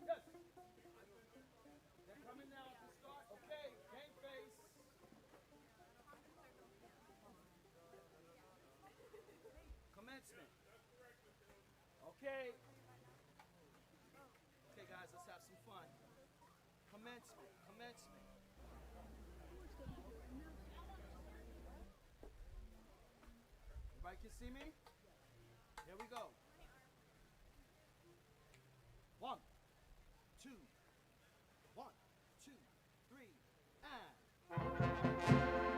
Yes. They're coming now to start. Okay, game face. Commencement. Okay. Okay, guys, let's have some fun. Commencement. Commencement. Everybody can see me? Here we go. 1, 2, 1, 2, 3, and. And.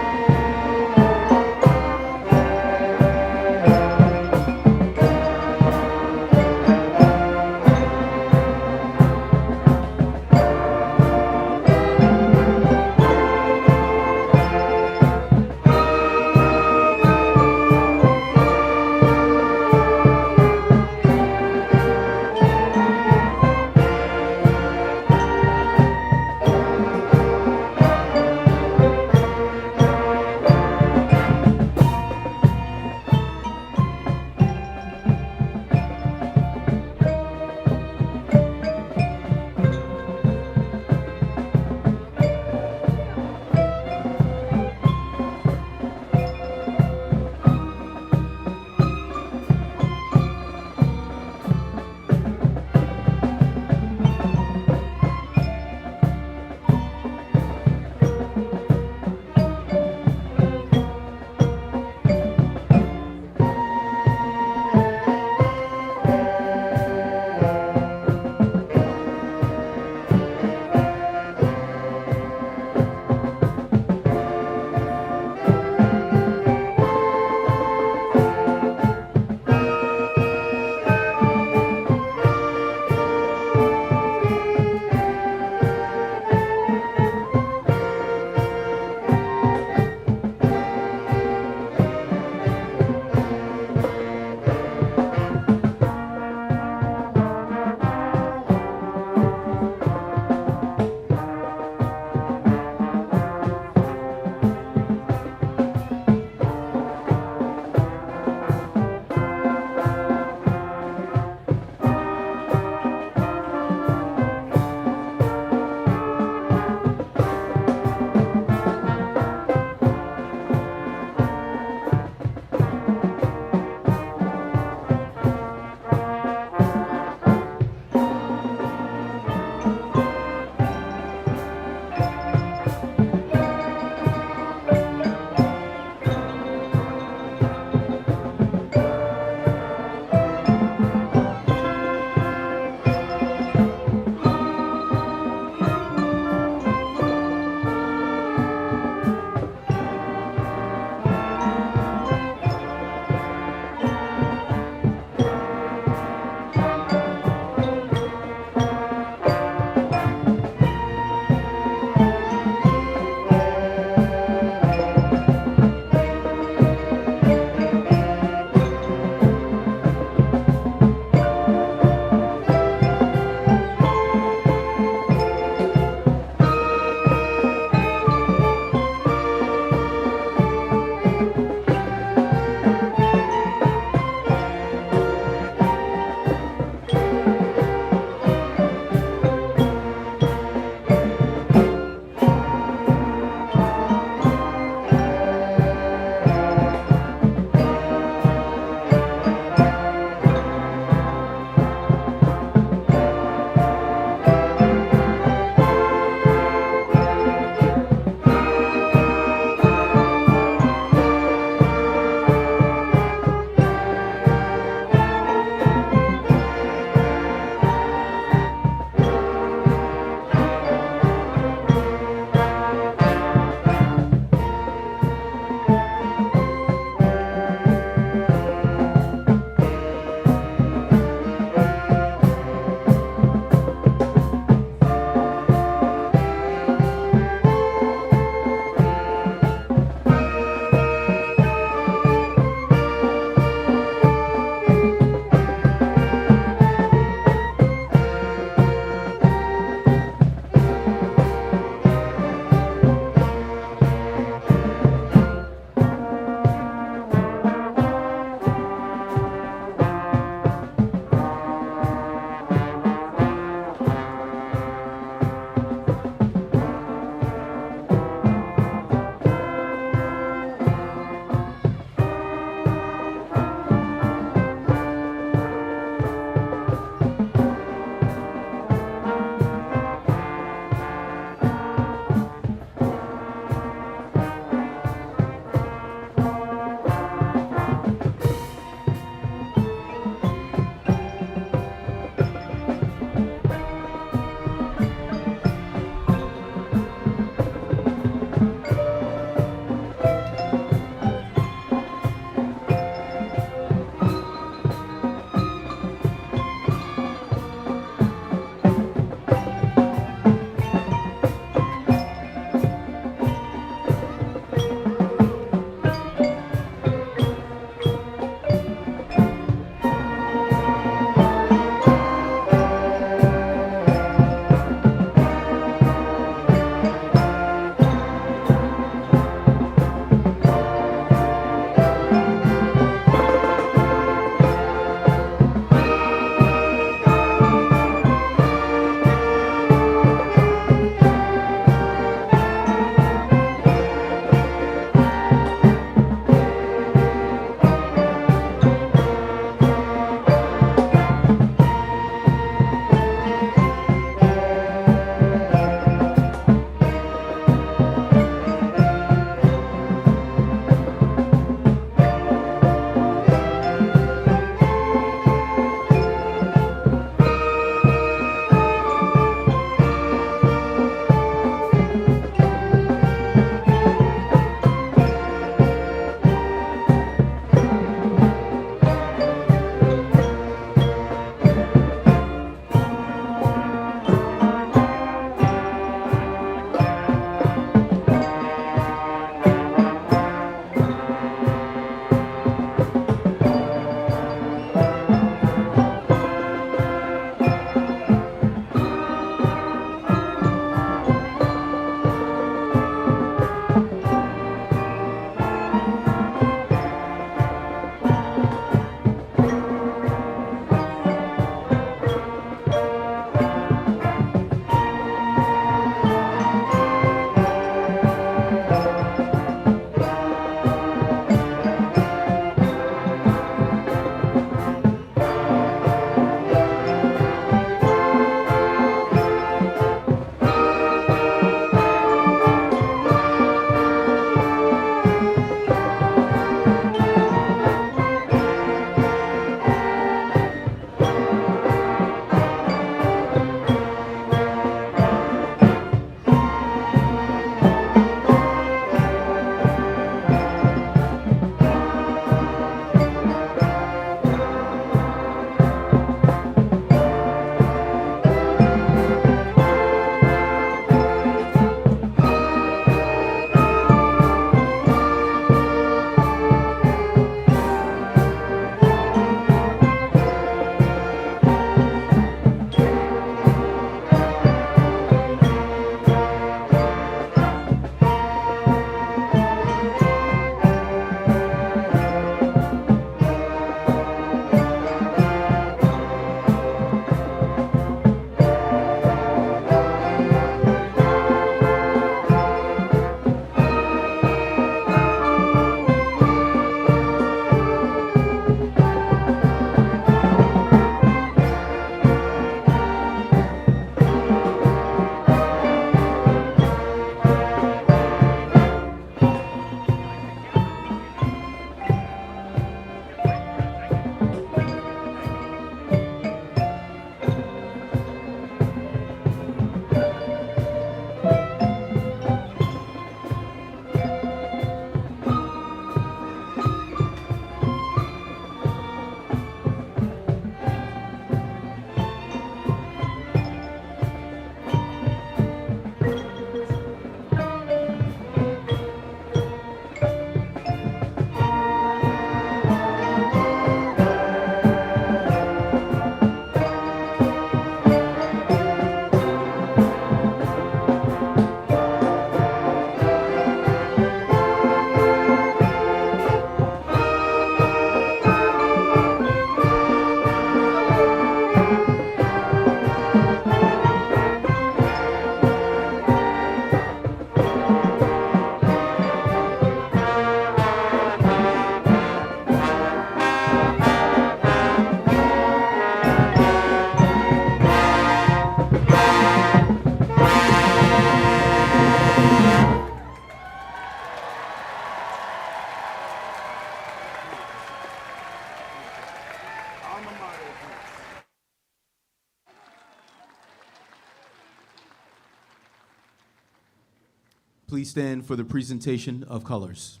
Please stand for the presentation of colors.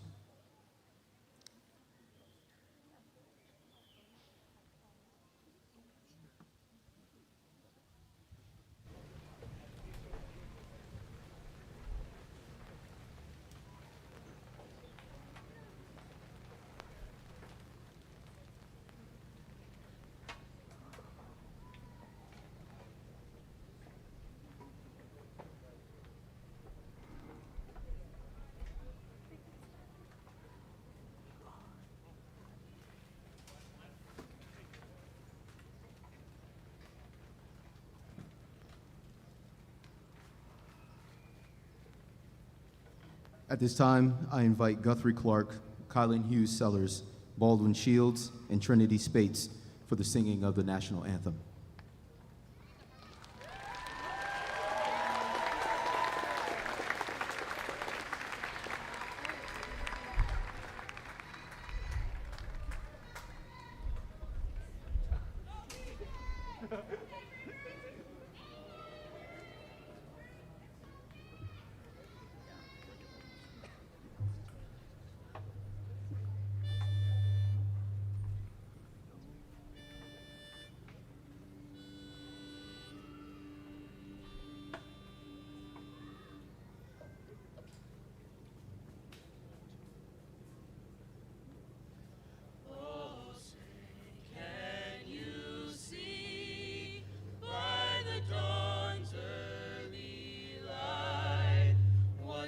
At this time, I invite Guthrie Clark, Kylan Hughes Sellers, Baldwin Shields, and Trinity Spates for the singing of the national anthem.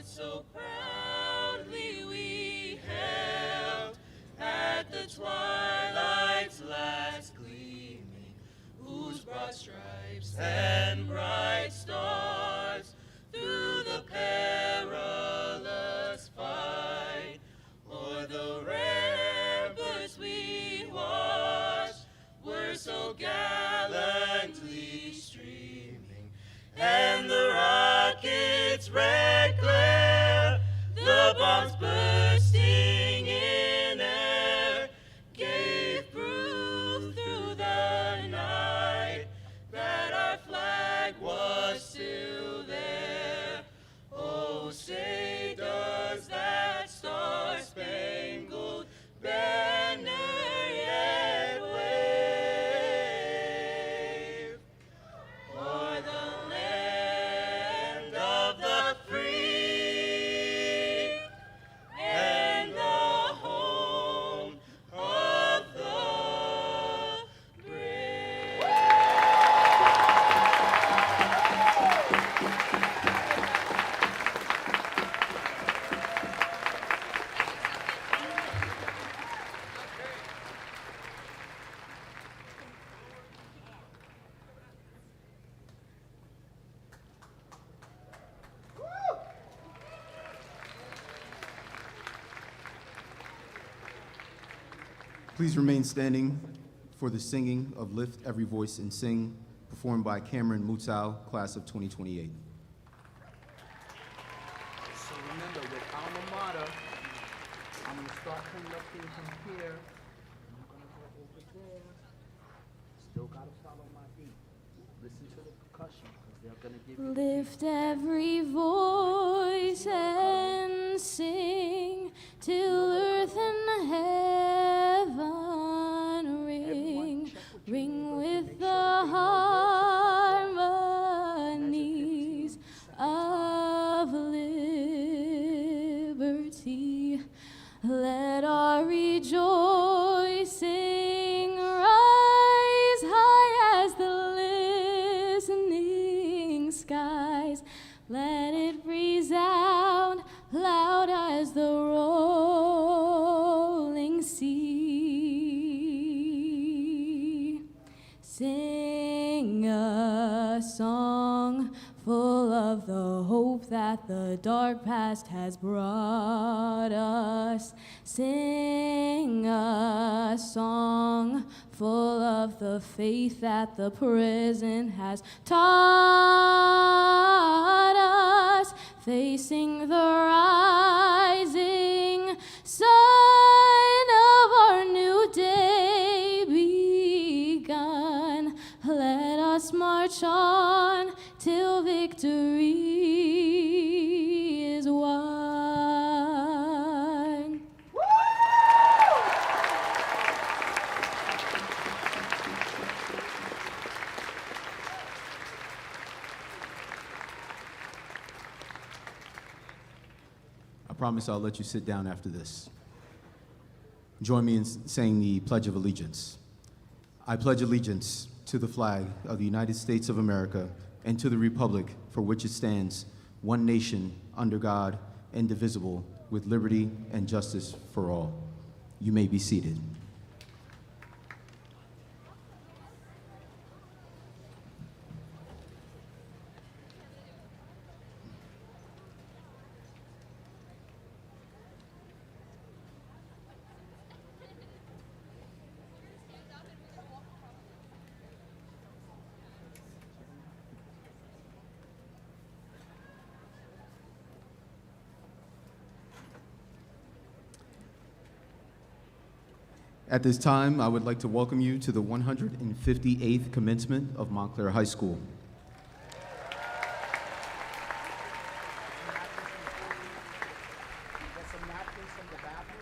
So proudly we hailed at the twilight's last gleaming, whose broad stripes and bright stars through the perilous fight o'er the ramparts we watched were so gallantly streaming, and the rockets' red glare, the bombs bursting in air, gave proof through the night that our flag was still there. Oh, say does that star-spangled banner yet wave o'er the land of the free and the home of the brave. Please remain standing for the singing of Lift Every Voice and Sing, performed by Cameron Mutzau, class of 2028. So remember, with alma mater, I'm going to start coming up here from here. I'm going to go over there. Still got to follow my beat. Listen to the percussion, because they're going to give you... Lift every voice and sing till earth and heaven ring, ring with the harmonies of liberty. Let our rejoicing rise high as the listening skies. Let it resound loud as the rolling sea. Sing a song full of the hope that the dark past has brought us. Sing a song full of the faith that the present has taught us. Facing the rising sun of our new day begun. Let us march on till victory is won. promise I'll let you sit down after this. Join me in saying the Pledge of Allegiance. I pledge allegiance to the flag of the United States of America and to the republic for which it stands, one nation, under God, indivisible, with liberty and justice for all. You may be seated. At this time, I would like to welcome you to the 158th commencement of Montclair High School.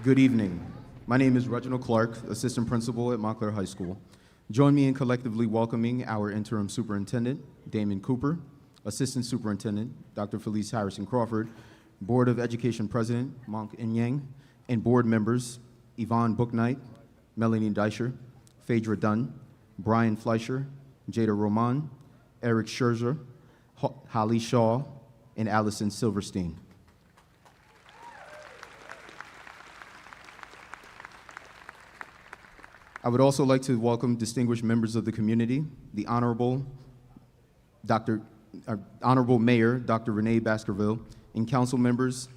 Good evening. My name is Reginald Clark, Assistant Principal at Montclair High School. Join me in collectively welcoming our Interim Superintendent, Damon Cooper, Assistant Superintendent, Dr. Felice Harrison Crawford, Board of Education President, Monk Inyang, and board members, Yvonne Booknight, Melanie Deischer, Phaedra Dunn, Brian Fleischer, Jada Roman, Eric Scherzer, Holly Shaw, and Allison Silverstein. I would also like to welcome distinguished members of the community, the Honorable Mayor, Dr. Renee Baskerville, and council members.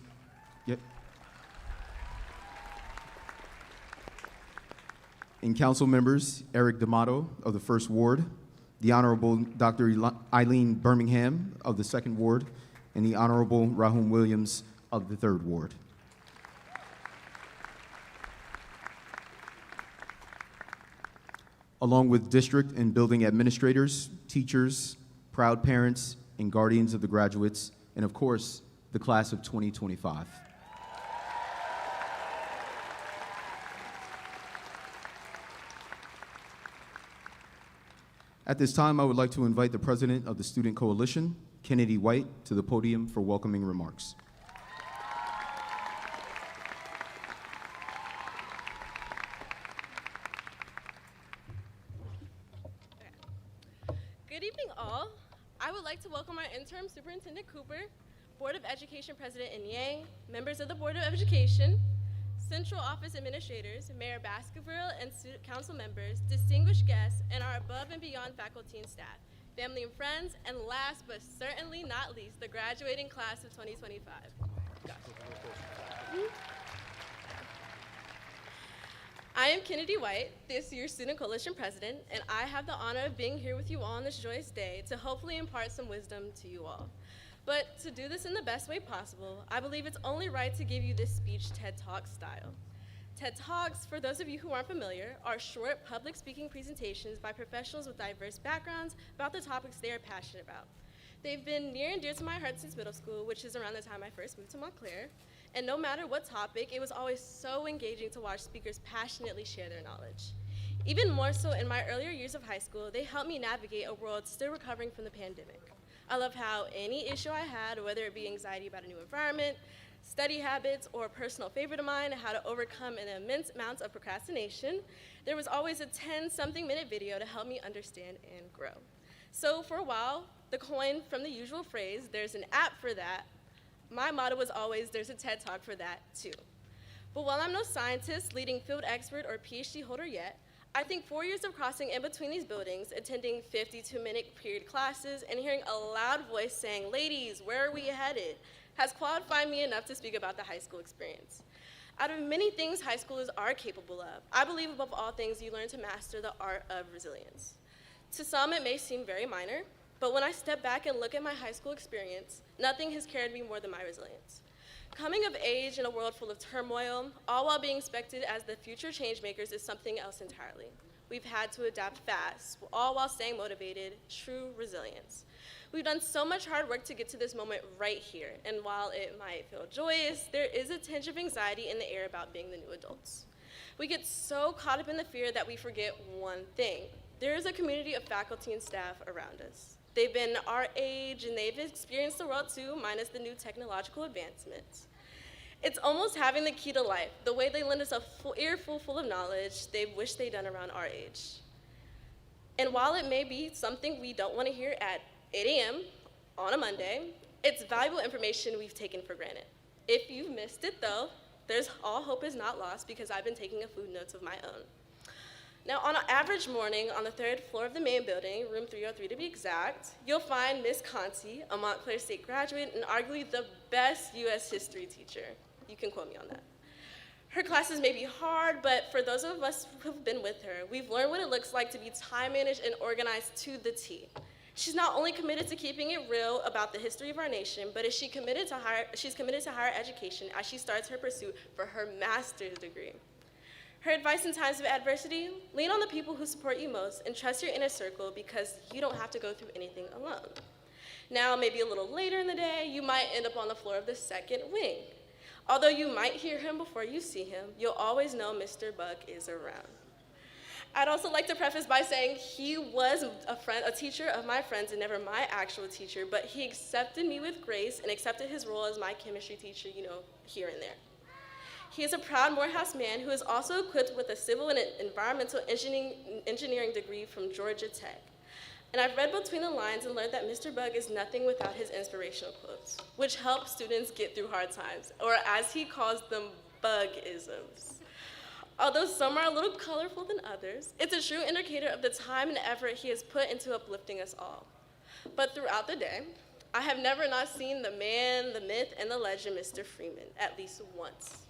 And council members, Eric D'Amato of the First Ward, the Honorable Dr. Eileen Birmingham of the Second Ward, and the Honorable Rahum Williams of the Third Ward. Along with district and building administrators, teachers, proud parents, and guardians of the graduates, and of course, the class of 2025. At this time, I would like to invite the President of the Student Coalition, Kennedy White, to the podium for welcoming remarks. Good evening, all. I would like to welcome our Interim Superintendent Cooper, Board of Education President Inyang, members of the Board of Education, Central Office Administrators, Mayor Baskerville, and student council members, distinguished guests, and our above and beyond faculty and staff, family and friends, and last but certainly not least, the graduating class of 2025. I am Kennedy White, this year's Student Coalition President, and I have the honor of being here with you all on this joyous day to hopefully impart some wisdom to you all. But to do this in the best way possible, I believe it's only right to give you this speech TED Talk style. TED Talks, for those of you who aren't familiar, are short public speaking presentations by professionals with diverse backgrounds about the topics they are passionate about. They've been near and dear to my heart since middle school, which is around the time I first moved to Montclair. And no matter what topic, it was always so engaging to watch speakers passionately share their knowledge. Even more so in my earlier years of high school, they helped me navigate a world still recovering from the pandemic. I love how any issue I had, whether it be anxiety about a new environment, study habits, or a personal favorite of mine, how to overcome an immense amount of procrastination, there was always a 10-something minute video to help me understand and grow. So for a while, the coin from the usual phrase, there's an app for that, my motto was always, there's a TED Talk for that too. But while I'm no scientist, leading field expert, or PhD holder yet, I think 4 years of crossing in between these buildings, attending 52-minute period classes, and hearing a loud voice saying, "Ladies, where are we headed?" has qualified me enough to speak about the high school experience. Out of many things high schoolers are capable of, I believe above all things you learn to master the art of resilience. To some it may seem very minor, but when I step back and look at my high school experience, nothing has carried me more than my resilience. Coming of age in a world full of turmoil, all while being expected as the future change makers, is something else entirely. We've had to adapt fast, all while staying motivated, true resilience. We've done so much hard work to get to this moment right here, and while it might feel joyous, there is a tinge of anxiety in the air about being the new adults. We get so caught up in the fear that we forget one thing. There is a community of faculty and staff around us. They've been our age, and they've experienced the world too, minus the new technological advancements. It's almost having the key to life, the way they lend us a earful full of knowledge they wish they'd done around our age. And while it may be something we don't want to hear at 8 a.m. on a Monday, it's valuable information we've taken for granted. If you've missed it though, all hope is not lost because I've been taking a few notes of my own. Now, on an average morning on the 3rd floor of the main building, room 303 to be exact, you'll find Miss Conti, a Montclair State graduate and arguably the best US history teacher. You can quote me on that. Her classes may be hard, but for those of us who've been with her, we've learned what it looks like to be time managed and organized to the T. She's not only committed to keeping it real about the history of our nation, but she's committed to higher education as she starts her pursuit for her master's degree. Her advice in times of adversity: lean on the people who support you most and trust your inner circle because you don't have to go through anything alone. Now, maybe a little later in the day, you might end up on the floor of the second wing. Although you might hear him before you see him, you'll always know Mr. Buck is around. I'd also like to preface by saying he was a teacher of my friends and never my actual teacher, but he accepted me with grace and accepted his role as my chemistry teacher, here and there. He is a proud Morehouse man who is also equipped with a civil and environmental engineering degree from Georgia Tech. And I've read between the lines and learned that Mr. Bug is nothing without his inspirational quotes, which help students get through hard times, or as he calls them, bug-isms. Although some are a little colorful than others, it's a true indicator of the time and effort he has put into uplifting us all. But throughout the day, I have never not seen the man, the myth, and the legend, Mr. Freeman, at least once.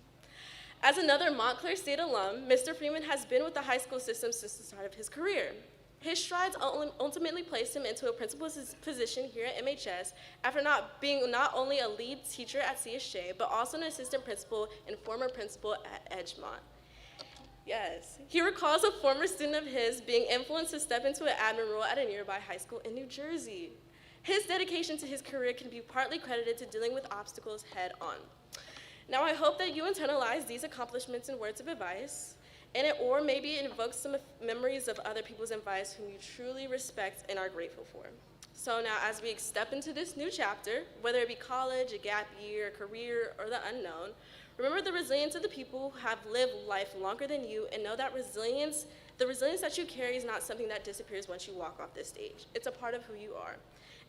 As another Montclair State alum, Mr. Freeman has been with the high school system since the start of his career. His strides ultimately placed him into a principal position here at MHS after being not only a lead teacher at CSJ, but also an assistant principal and former principal at Edgemont. Yes, he recalls a former student of his being influenced to step into an admin role at a nearby high school in New Jersey. His dedication to his career can be partly credited to dealing with obstacles head on. Now, I hope that you internalize these accomplishments and words of advice, or maybe it invokes some memories of other people's advice whom you truly respect and are grateful for. So now, as we step into this new chapter, whether it be college, a gap year, a career, or the unknown, remember the resilience of the people who have lived life longer than you, and know that the resilience that you carry is not something that disappears once you walk off this stage. It's a part of who you are.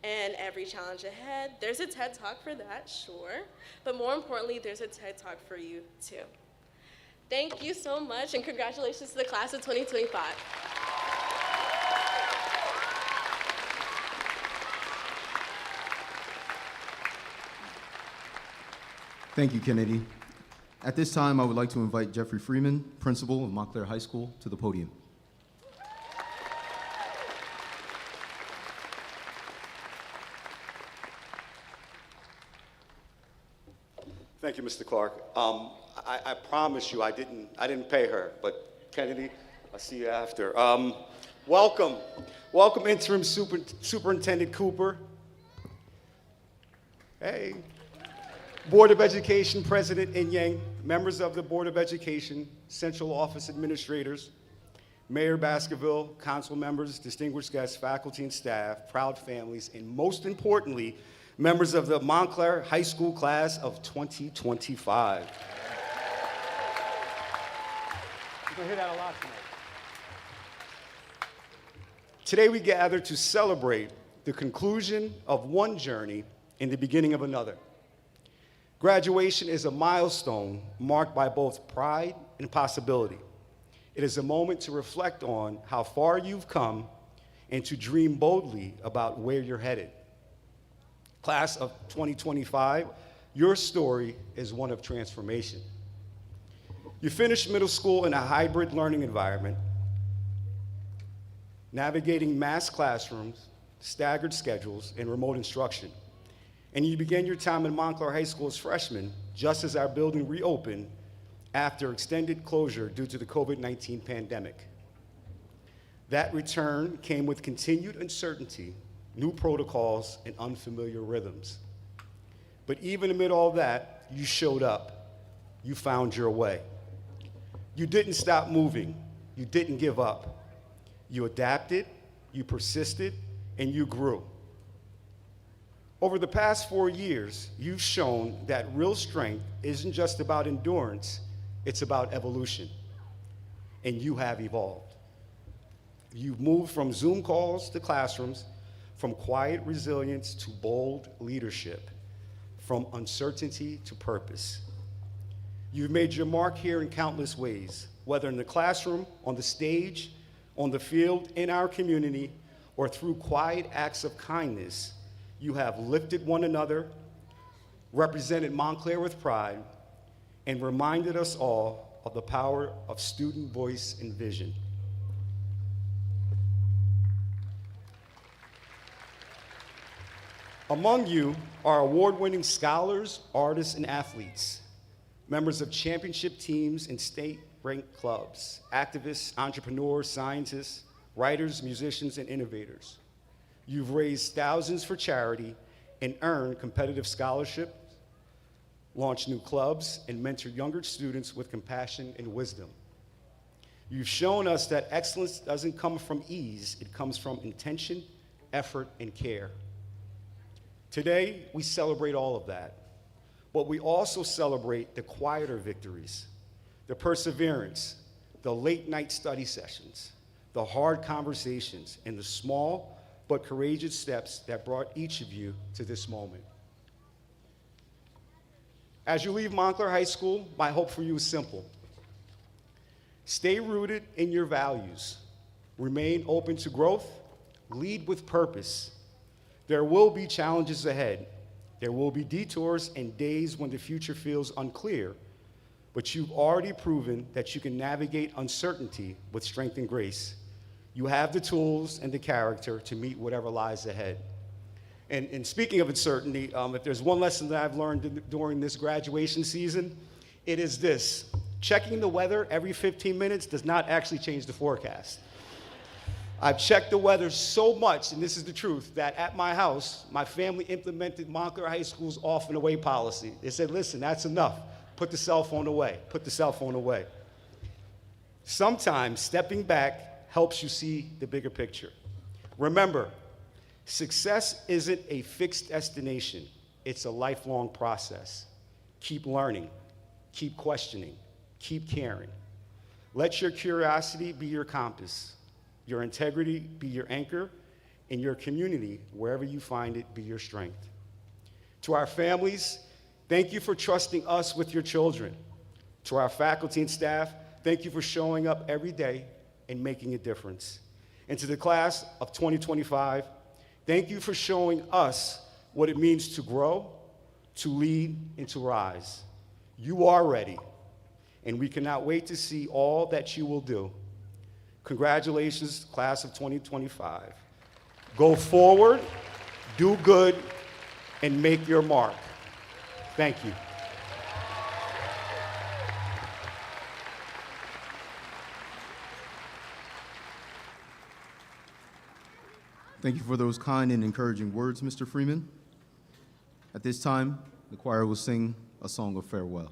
And every challenge ahead, there's a TED Talk for that, sure, but more importantly, there's a TED Talk for you, too. Thank you so much, and congratulations to the class of 2025. Thank you, Kennedy. At this time, I would like to invite Jeffrey Freeman, principal of Montclair High School, to the podium. Thank you, Mr. Clark. I promise you I didn't pay her, but Kennedy, I'll see you after. Welcome Interim Superintendent Cooper. Hey. Board of Education President Inyang, members of the Board of Education, Central Office administrators, Mayor Baskerville, council members, distinguished guests, faculty and staff, proud families, and most importantly, members of the Montclair High School class of 2025. You're gonna hear that a lot tonight. Today we gather to celebrate the conclusion of one journey and the beginning of another. Graduation is a milestone marked by both pride and possibility. It is a moment to reflect on how far you've come and to dream boldly about where you're headed. Class of 2025, your story is one of transformation. You finished middle school in a hybrid learning environment, navigating mass classrooms, staggered schedules, and remote instruction. And you began your time in Montclair High School as freshmen, just as our building reopened after extended closure due to the COVID-19 pandemic. That return came with continued uncertainty, new protocols, and unfamiliar rhythms. But even amid all that, you showed up. You found your way. You didn't stop moving. You didn't give up. You adapted, you persisted, and you grew. Over the past 4 years, you've shown that real strength isn't just about endurance, it's about evolution. And you have evolved. You've moved from Zoom calls to classrooms, from quiet resilience to bold leadership, from uncertainty to purpose. You've made your mark here in countless ways, whether in the classroom, on the stage, on the field, in our community, or through quiet acts of kindness. You have lifted one another, represented Montclair with pride, and reminded us all of the power of student voice and vision. Among you are award-winning scholars, artists, and athletes, members of championship teams and state-ranked clubs, activists, entrepreneurs, scientists, writers, musicians, and innovators. You've raised thousands for charity and earned competitive scholarships, launched new clubs, and mentored younger students with compassion and wisdom. You've shown us that excellence doesn't come from ease, it comes from intention, effort, and care. Today, we celebrate all of that, but we also celebrate the quieter victories, the perseverance, the late-night study sessions, the hard conversations, and the small but courageous steps that brought each of you to this moment. As you leave Montclair High School, my hope for you is simple. Stay rooted in your values. Remain open to growth. Lead with purpose. There will be challenges ahead. There will be detours and days when the future feels unclear, but you've already proven that you can navigate uncertainty with strength and grace. You have the tools and the character to meet whatever lies ahead. And speaking of uncertainty, if there's one lesson that I've learned during this graduation season, it is this: checking the weather every 15 minutes does not actually change the forecast. I've checked the weather so much, and this is the truth, that at my house, my family implemented Montclair High School's off and away policy. They said, listen, that's enough. Put the cell phone away. Put the cell phone away. Sometimes stepping back helps you see the bigger picture. Remember, success isn't a fixed destination. It's a lifelong process. Keep learning. Keep questioning. Keep caring. Let your curiosity be your compass. Your integrity be your anchor, and your community, wherever you find it, be your strength. To our families, thank you for trusting us with your children. To our faculty and staff, thank you for showing up every day and making a difference. And to the class of 2025, thank you for showing us what it means to grow, to lead, and to rise. You are ready, and we cannot wait to see all that you will do. Congratulations, class of 2025. Go forward, do good, and make your mark. Thank you. Thank you for those kind and encouraging words, Mr. Freeman. At this time, the choir will sing a song of farewell.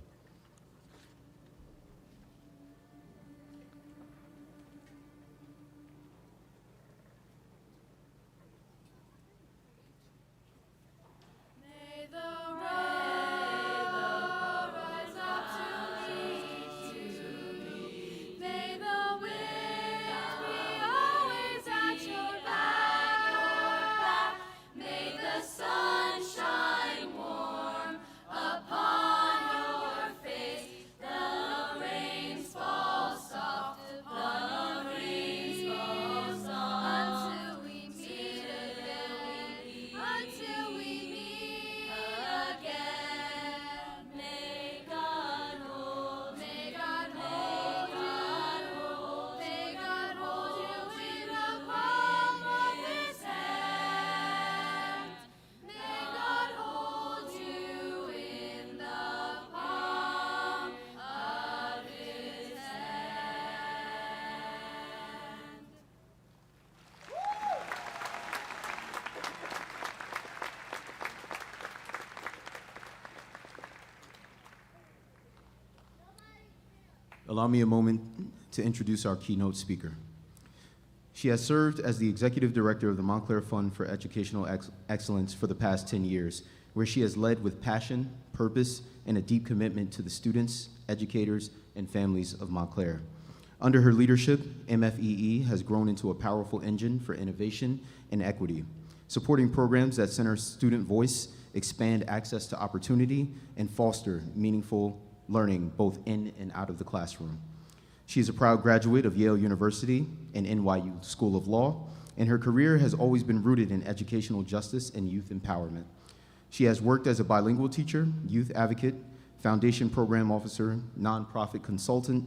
Allow me a moment to introduce our keynote speaker. She has served as the executive director of the Montclair Fund for Educational Excellence for the past 10 years, where she has led with passion, purpose, and a deep commitment to the students, educators, and families of Montclair. Under her leadership, MFEE has grown into a powerful engine for innovation and equity, supporting programs that center student voice, expand access to opportunity, and foster meaningful learning both in and out of the classroom. She is a proud graduate of Yale University and NYU School of Law, and her career has always been rooted in educational justice and youth empowerment. She has worked as a bilingual teacher, youth advocate, foundation program officer, nonprofit consultant,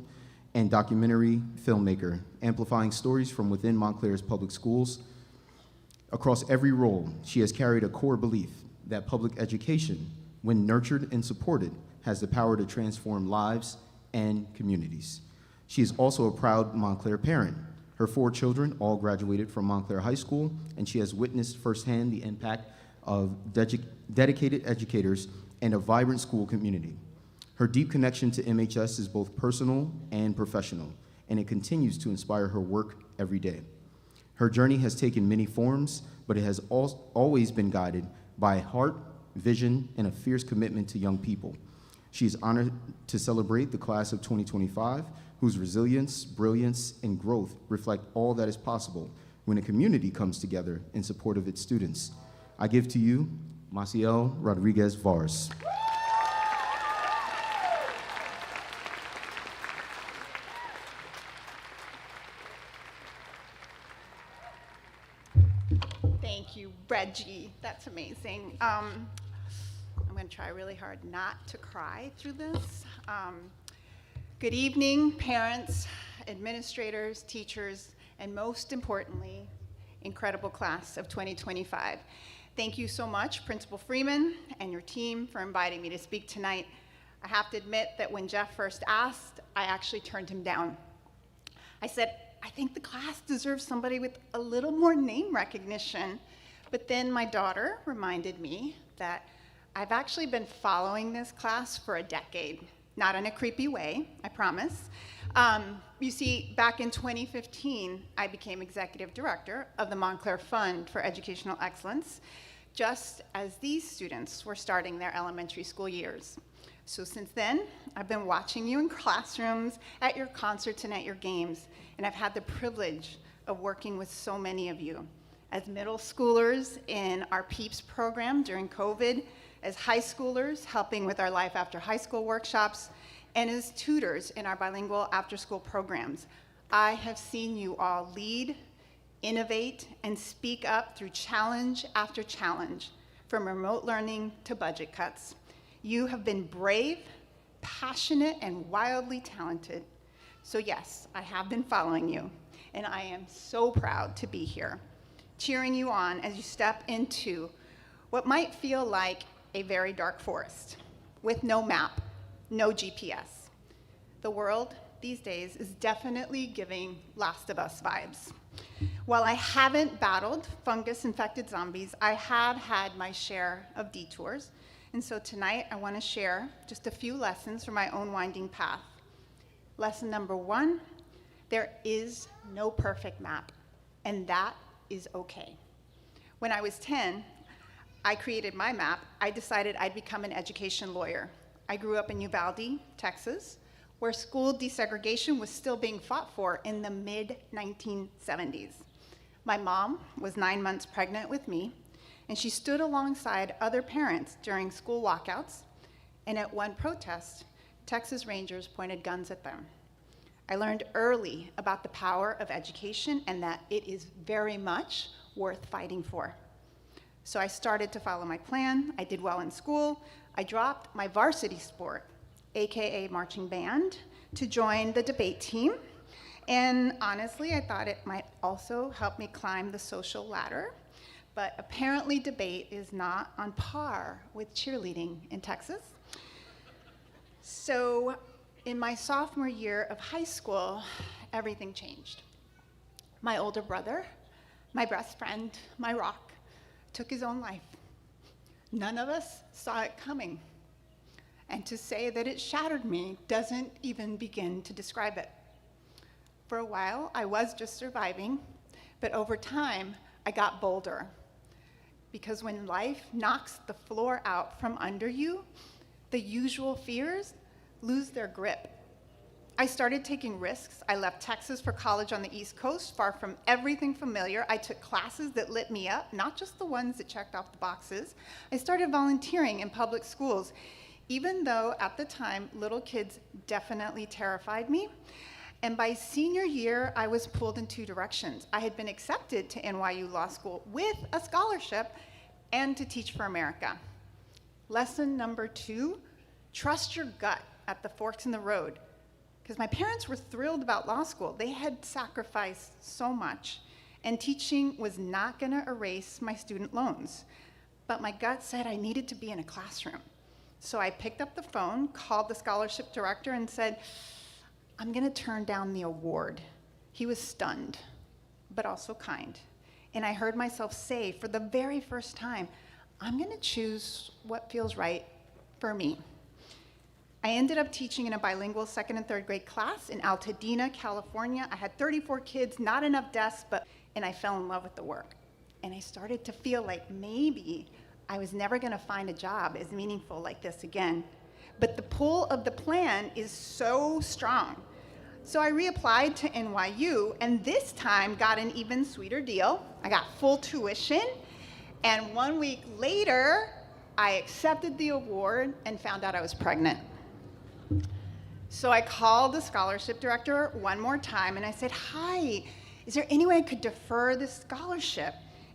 and documentary filmmaker, amplifying stories from within Montclair's public schools. Across every role, she has carried a core belief that public education, when nurtured and supported, has the power to transform lives and communities. She is also a proud Montclair parent. Her 4 children all graduated from Montclair High School, and she has witnessed firsthand the impact of dedicated educators and a vibrant school community. Her deep connection to MHS is both personal and professional, and it continues to inspire her work every day. Her journey has taken many forms, but it has always been guided by heart, vision, and a fierce commitment to young people. She is honored to celebrate the class of 2025, whose resilience, brilliance, and growth reflect all that is possible when a community comes together in support of its students. I give to you Maciel Rodriguez Vars. Thank you, Reggie. That's amazing. I'm going to try really hard not to cry through this. Good evening, parents, administrators, teachers, and most importantly, incredible class of 2025. Thank you so much, Principal Freeman and your team, for inviting me to speak tonight. I have to admit that when Jeff first asked, I actually turned him down. I said, I think the class deserves somebody with a little more name recognition. But then my daughter reminded me that I've actually been following this class for a decade. Not in a creepy way, I promise. You see, back in 2015, I became executive director of the Montclair Fund for Educational Excellence, just as these students were starting their elementary school years. So since then, I've been watching you in classrooms, at your concerts, and at your games, and I've had the privilege of working with so many of you. As middle schoolers in our PEEPS program during COVID, as high schoolers helping with our Life After High School workshops, and as tutors in our bilingual after-school programs, I have seen you all lead, innovate, and speak up through challenge after challenge, from remote learning to budget cuts. You have been brave, passionate, and wildly talented. So yes, I have been following you, and I am so proud to be here, cheering you on as you step into what might feel like a very dark forest with no map, no GPS. The world these days is definitely giving Last of Us vibes. While I haven't battled fungus-infected zombies, I have had my share of detours. And so tonight I want to share just a few lessons from my own winding path. Lesson number 1, there is no perfect map, and that is okay. When I was 10, I created my map. I decided I'd become an education lawyer. I grew up in Uvalde, Texas, where school desegregation was still being fought for in the mid-1970s. My mom was 9 months pregnant with me, and she stood alongside other parents during school walkouts, and at one protest, Texas Rangers pointed guns at them. I learned early about the power of education and that it is very much worth fighting for. So I started to follow my plan. I did well in school. I dropped my varsity sport, AKA marching band, to join the debate team. And honestly, I thought it might also help me climb the social ladder. But apparently debate is not on par with cheerleading in Texas. So in my sophomore year of high school, everything changed. My older brother, my best friend, my rock, took his own life. None of us saw it coming. And to say that it shattered me doesn't even begin to describe it. For a while, I was just surviving, But over time, I got bolder. Because when life knocks the floor out from under you, the usual fears lose their grip. I started taking risks. I left Texas for college on the East Coast, far from everything familiar. I took classes that lit me up, not just the ones that checked off the boxes. I started volunteering in public schools, even though at the time, little kids definitely terrified me. And by senior year, I was pulled in two directions. I had been accepted to NYU Law School with a scholarship and to teach for America. Lesson number 2, trust your gut at the forks in the road. Because my parents were thrilled about law school. They had sacrificed so much, and teaching was not gonna erase my student loans. But my gut said I needed to be in a classroom. So I picked up the phone, called the scholarship director, and said, I'm gonna turn down the award. He was stunned, but also kind. And I heard myself say for the very first time, I'm gonna choose what feels right for me. I ended up teaching in a bilingual 2nd and 3rd grade class in Altadena, California. I had 34 kids, not enough desks, and I fell in love with the work. And I started to feel like maybe I was never gonna find a job as meaningful like this again. But the pull of the plan is so strong. So I reapplied to NYU, and this time got an even sweeter deal. I got full tuition, and 1 week later, I accepted the award and found out I was pregnant. So I called the scholarship director one more time, and I said, hi, is there any way I could defer this scholarship?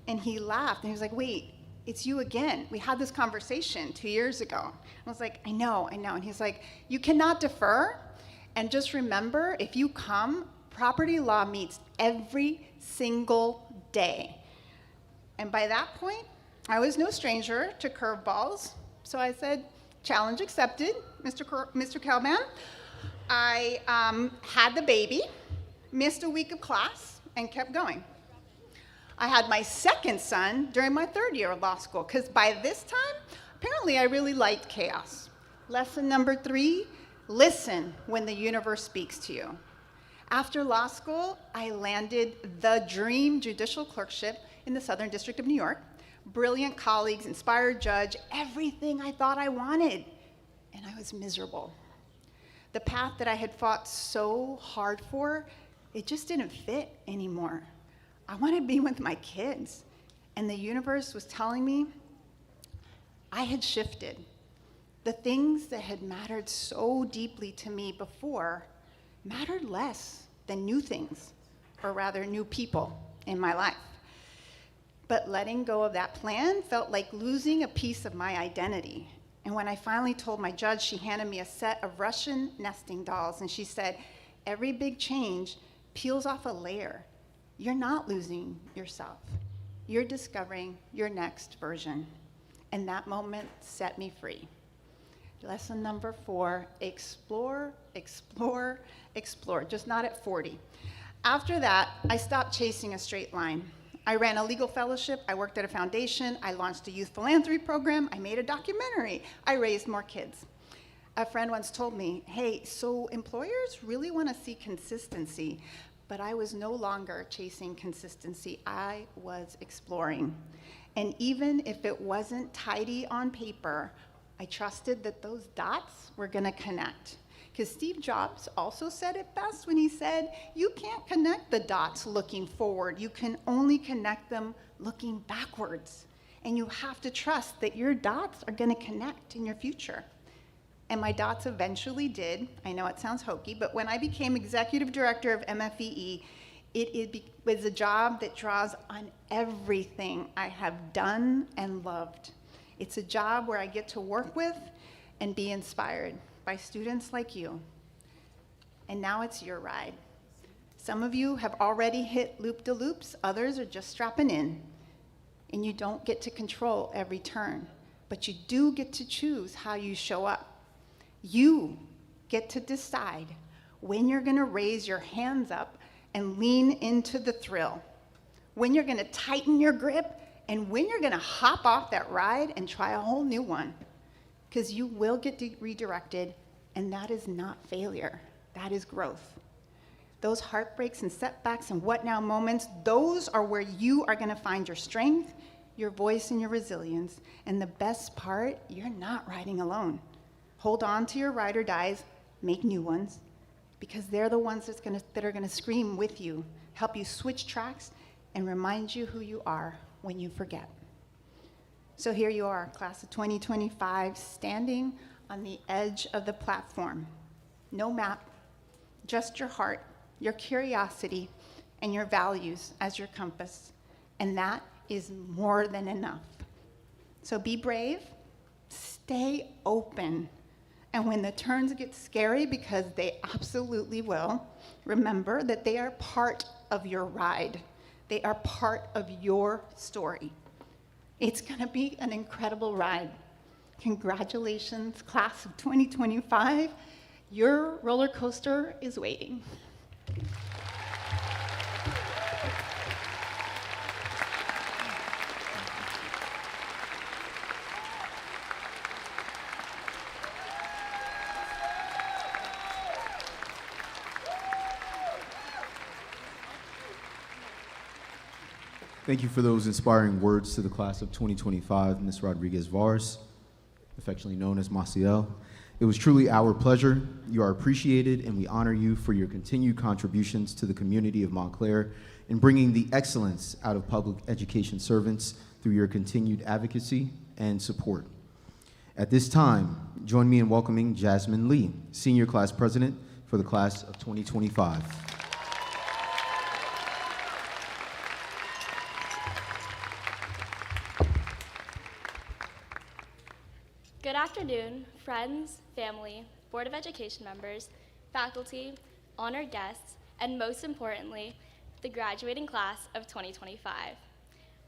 And he laughed, and he was like, wait, it's you again. We had this conversation 2 years ago. I was like, I know. And he's like, you cannot defer, and just remember, if you come, property law meets every single day. And by that point, I was no stranger to curveballs, so I said, challenge accepted, Mr. Calban. I had the baby, missed a week of class, and kept going. I had my second son during my 3rd year of law school, because by this time, apparently I really liked chaos. Lesson number 3, listen when the universe speaks to you. After law school, I landed the dream judicial clerkship in the Southern District of New York. Brilliant colleagues, inspired judge, everything I thought I wanted, and I was miserable. The path that I had fought so hard for, it just didn't fit anymore. I wanted to be with my kids, and the universe was telling me I had shifted. The things that had mattered so deeply to me before mattered less than new things, or rather new people in my life. But letting go of that plan felt like losing a piece of my identity. And when I finally told my judge, she handed me a set of Russian nesting dolls, and she said, every big change peels off a layer. You're not losing yourself. You're discovering your next version. And that moment set me free. Lesson number 4, explore, explore, explore, just not at 40. After that, I stopped chasing a straight line. I ran a legal fellowship, I worked at a foundation, I launched a youth philanthropy program, I made a documentary, I raised more kids. A friend once told me, hey, so employers really want to see consistency, but I was no longer chasing consistency, I was exploring. And even if it wasn't tidy on paper, I trusted that those dots were gonna connect. Because Steve Jobs also said it best when he said, you can't connect the dots looking forward, you can only connect them looking backwards. And you have to trust that your dots are gonna connect in your future. And my dots eventually did. I know it sounds hokey, but when I became executive director of MFEE, it was a job that draws on everything I have done and loved. It's a job where I get to work with and be inspired by students like you. And now it's your ride. Some of you have already hit loop-de-loops, others are just strapping in. And you don't get to control every turn, but you do get to choose how you show up. You get to decide when you're gonna raise your hands up and lean into the thrill, when you're gonna tighten your grip, and when you're gonna hop off that ride and try a whole new one. Because you will get redirected, and that is not failure, that is growth. Those heartbreaks and setbacks and what now moments, those are where you are going to find your strength, your voice, and your resilience. And the best part, you're not riding alone. Hold on to your ride or dies, make new ones, because they're the ones that are going to scream with you, help you switch tracks, and remind you who you are when you forget. So here you are, class of 2025, standing on the edge of the platform. No map, just your heart, your curiosity, and your values as your compass. And that is more than enough. So be brave, stay open, and when the turns get scary, because they absolutely will, remember that they are part of your ride. They are part of your story. It's gonna be an incredible ride. Congratulations, class of 2025. Your roller coaster is waiting. Thank you for those inspiring words to the class of 2025, Ms. Rodriguez-Vars, affectionately known as Maciel. It was truly our pleasure. You are appreciated, and we honor you for your continued contributions to the community of Montclair in bringing the excellence out of public education servants through your continued advocacy and support. At this time, join me in welcoming Jasmine Lee, Senior Class President for the class of 2025. Good afternoon, friends, family, Board of Education members, faculty, honored guests, and most importantly, the graduating class of 2025.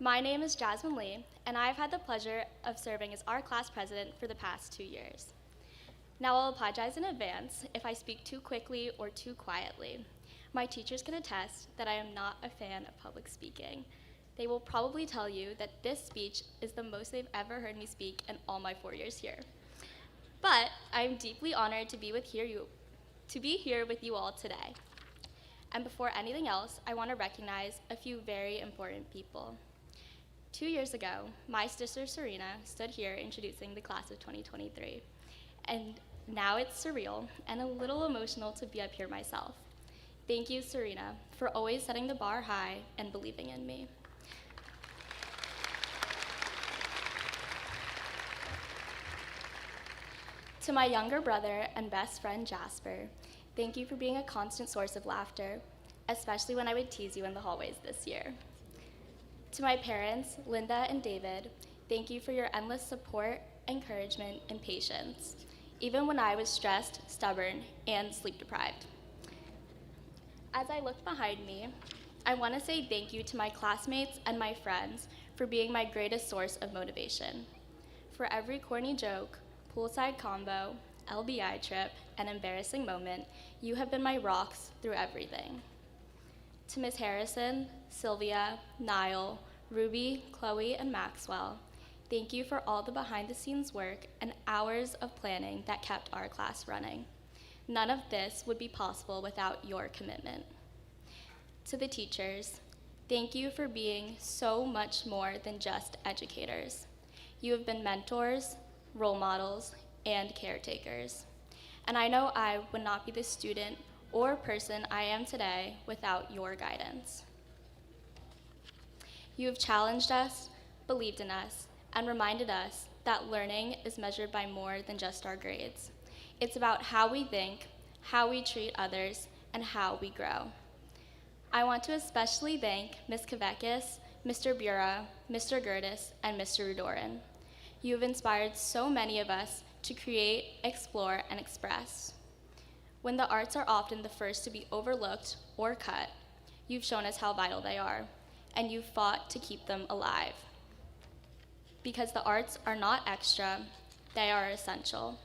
My name is Jasmine Lee, and I've had the pleasure of serving as our class president for the past 2 years. Now I'll apologize in advance if I speak too quickly or too quietly. My teachers can attest that I am not a fan of public speaking. They will probably tell you that this speech is the most they've ever heard me speak in all my 4 years here. But I'm deeply honored to be here with you all today. And before anything else, I want to recognize a few very important people. 2 years ago, my sister Serena stood here introducing the class of 2023. And now it's surreal and a little emotional to be up here myself. Thank you, Serena, for always setting the bar high and believing in me. To my younger brother and best friend, Jasper, thank you for being a constant source of laughter, especially when I would tease you in the hallways this year. To my parents, Linda and David, thank you for your endless support, encouragement, and patience, even when I was stressed, stubborn, and sleep-deprived. As I look behind me, I want to say thank you to my classmates and my friends for being my greatest source of motivation. For every corny joke, poolside combo, LBI trip, and embarrassing moment, you have been my rocks through everything. To Ms. Harrison, Sylvia, Niall, Ruby, Chloe, and Maxwell, thank you for all the behind-the-scenes work and hours of planning that kept our class running. None of this would be possible without your commitment. To the teachers, thank you for being so much more than just educators. You have been mentors, role models, and caretakers. And I know I would not be the student or person I am today without your guidance. You have challenged us, believed in us, and reminded us that learning is measured by more than just our grades. It's about how we think, how we treat others, and how we grow. I want to especially thank Ms. Kavekis, Mr. Bura, Mr. Gertis, and Mr. Rudoran. You have inspired so many of us to create, explore, and express. When the arts are often the first to be overlooked or cut, you've shown us how vital they are, and you've fought to keep them alive. Because the arts are not extra, they are essential.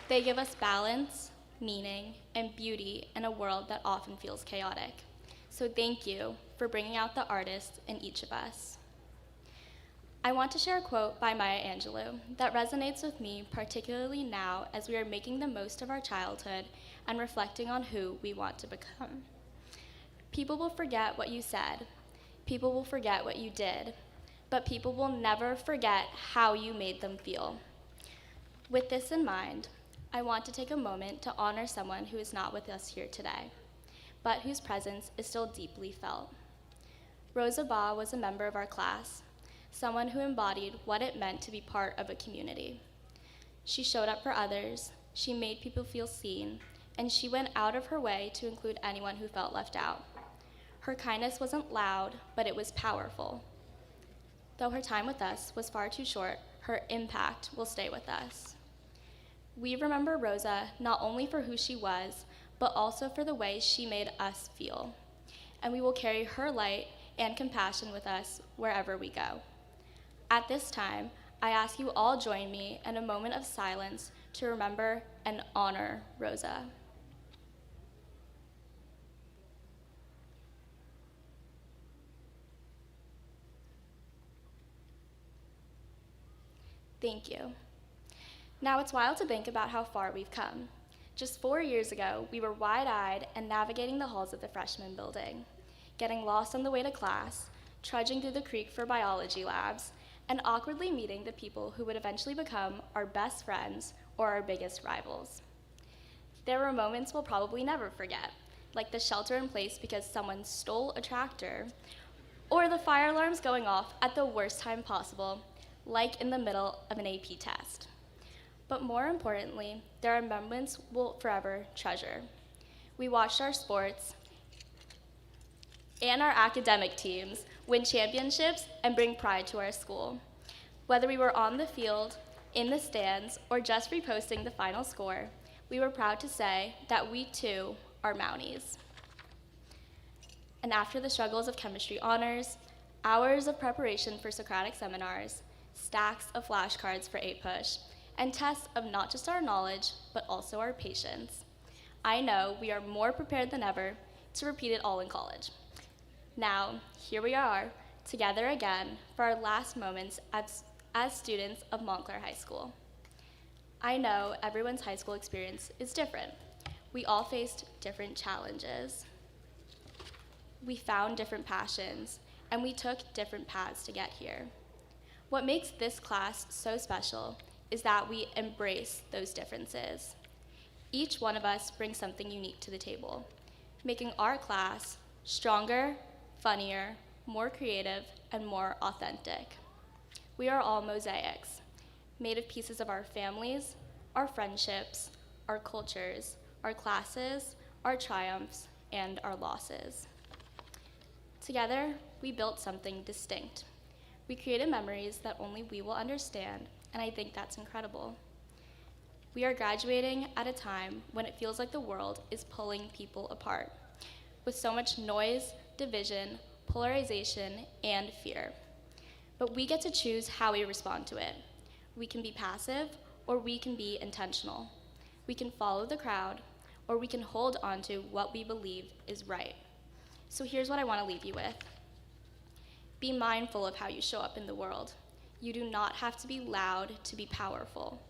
They give us balance, meaning, and beauty in a world that often feels chaotic. So thank you for bringing out the artist in each of us. I want to share a quote by Maya Angelou that resonates with me, particularly now as we are making the most of our childhood and reflecting on who we want to become. People will forget what you said. People will forget what you did. But people will never forget how you made them feel. With this in mind, I want to take a moment to honor someone who is not with us here today, but whose presence is still deeply felt. Rosa Ba was a member of our class, someone who embodied what it meant to be part of a community. She showed up for others, she made people feel seen, and she went out of her way to include anyone who felt left out. Her kindness wasn't loud, but it was powerful. Though her time with us was far too short, her impact will stay with us. We remember Rosa not only for who she was, but also for the way she made us feel. And we will carry her light and compassion with us wherever we go. At this time, I ask you all join me in a moment of silence to remember and honor Rosa. Thank you. Now it's wild to think about how far we've come. Just 4 years ago, we were wide-eyed and navigating the halls of the freshman building, getting lost on the way to class, trudging through the creek for biology labs, and awkwardly meeting the people who would eventually become our best friends or our biggest rivals. There were moments we'll probably never forget, like the shelter in place because someone stole a tractor, or the fire alarms going off at the worst time possible, like in the middle of an AP test. But more importantly, there are moments we'll forever treasure. We watched our sports and our academic teams win championships and bring pride to our school. Whether we were on the field, in the stands, or just reposting the final score, we were proud to say that we too are Mounties. And after the struggles of chemistry honors, hours of preparation for Socratic seminars, stacks of flashcards for 8-push, and tests of not just our knowledge, but also our patience, I know we are more prepared than ever to repeat it all in college. Now, here we are, together again for our last moments as students of Montclair High School. I know everyone's high school experience is different. We all faced different challenges. We found different passions, and we took different paths to get here. What makes this class so special is that we embrace those differences. Each one of us brings something unique to the table, making our class stronger, funnier, more creative, and more authentic. We are all mosaics, made of pieces of our families, our friendships, our cultures, our classes, our triumphs, and our losses. Together, we built something distinct. We created memories that only we will understand, and I think that's incredible. We are graduating at a time when it feels like the world is pulling people apart, with so much noise, division, polarization, and fear. But we get to choose how we respond to it. We can be passive, or we can be intentional. We can follow the crowd, or we can hold on to what we believe is right. So here's what I want to leave you with. Be mindful of how you show up in the world. You do not have to be loud to be powerful.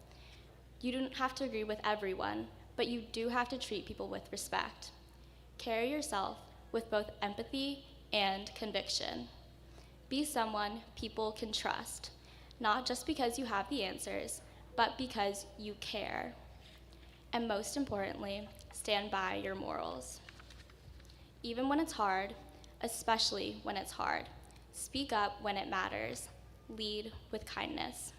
You don't have to agree with everyone, but you do have to treat people with respect. Carry yourself with both empathy and conviction. Be someone people can trust, not just because you have the answers, but because you care. And most importantly, stand by your morals. Even when it's hard, especially when it's hard, speak up when it matters. Lead with kindness.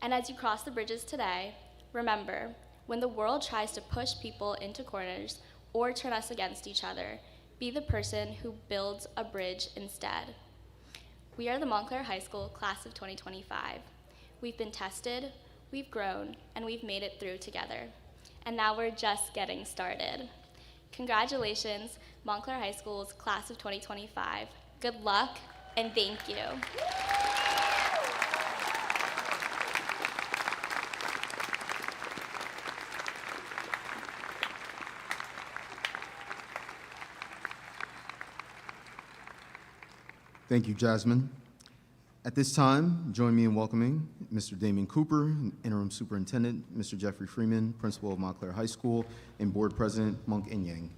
And as you cross the bridges today, remember, when the world tries to push people into corners or turn us against each other, be the person who builds a bridge instead. We are the Montclair High School class of 2025. We've been tested, we've grown, and we've made it through together. And now we're just getting started. Congratulations, Montclair High School's class of 2025. Good luck, and thank you. Thank you, Jasmine. At this time, join me in welcoming Mr. Damon Cooper, Interim Superintendent, Mr. Jeffrey Freeman, Principal of Montclair High School, and Board President Monk Inyang.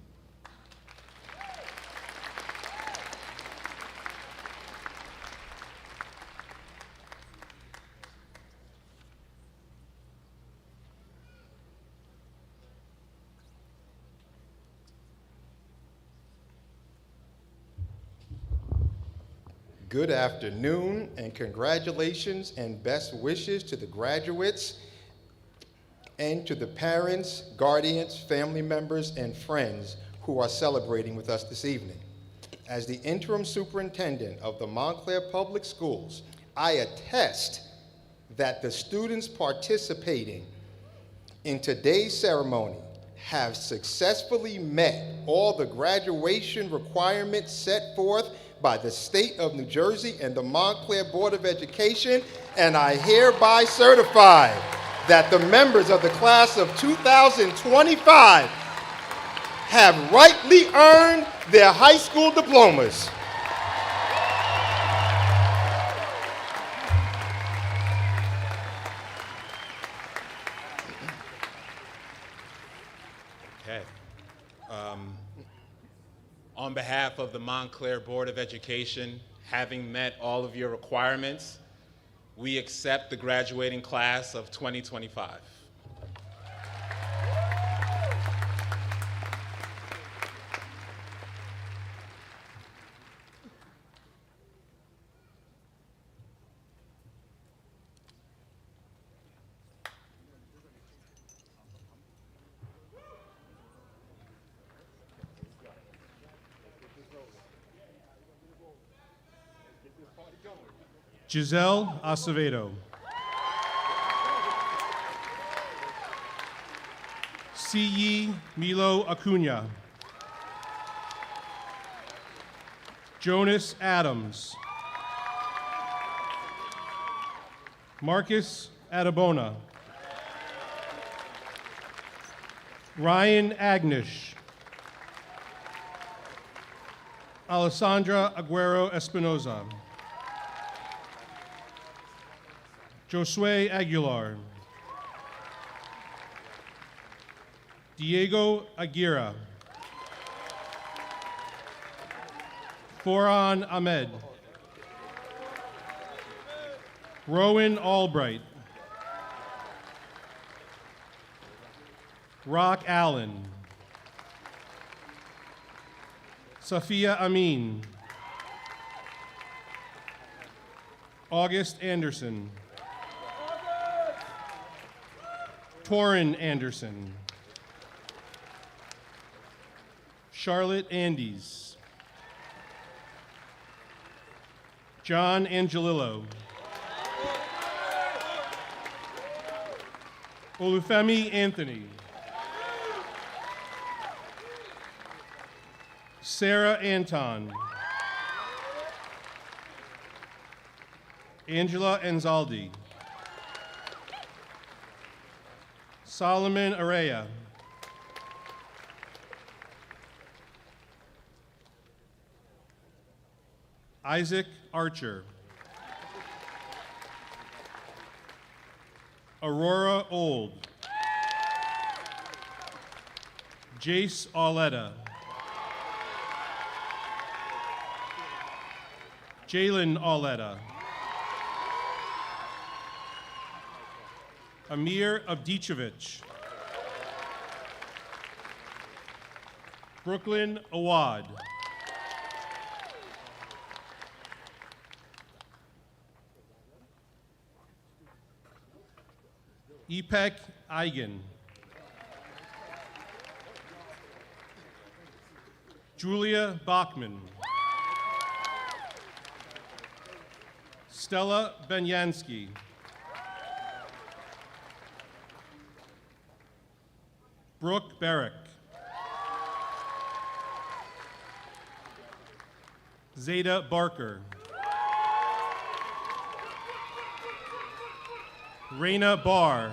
Good afternoon, and congratulations and best wishes to the graduates and to the parents, guardians, family members, and friends who are celebrating with us this evening. As the interim superintendent of the Montclair Public Schools, I attest that the students participating in today's ceremony have successfully met all the graduation requirements set forth by the state of New Jersey and the Montclair Board of Education, and I hereby certify that the members of the class of 2025 have rightly earned their high school diplomas. Okay. On behalf of the Montclair Board of Education, having met all of your requirements, we accept the graduating class of 2025. Giselle Acevedo. Siyi Milo Acuna. Jonas Adams. Marcus Adabona. Ryan Agnish. Alessandra Aguero Espinoza. Josue Aguilar. Diego Aguirre. Foran Ahmed. Rowan Albright. Rock Allen. Safia Amin. August Anderson. Torin Anderson. Charlotte Andes. John Angelillo. Olufemi Anthony. Sarah Anton. Angela Anzaldi. Solomon Araya. Isaac Archer. Aurora Old. Jace Auletta. Jalen Auletta. Amir Avdichevich. Brooklyn Awad. Ipek Eigen. Julia Bachman. Stella Benyansky. Brooke Barrick. Zeta Barker. Raina Barr.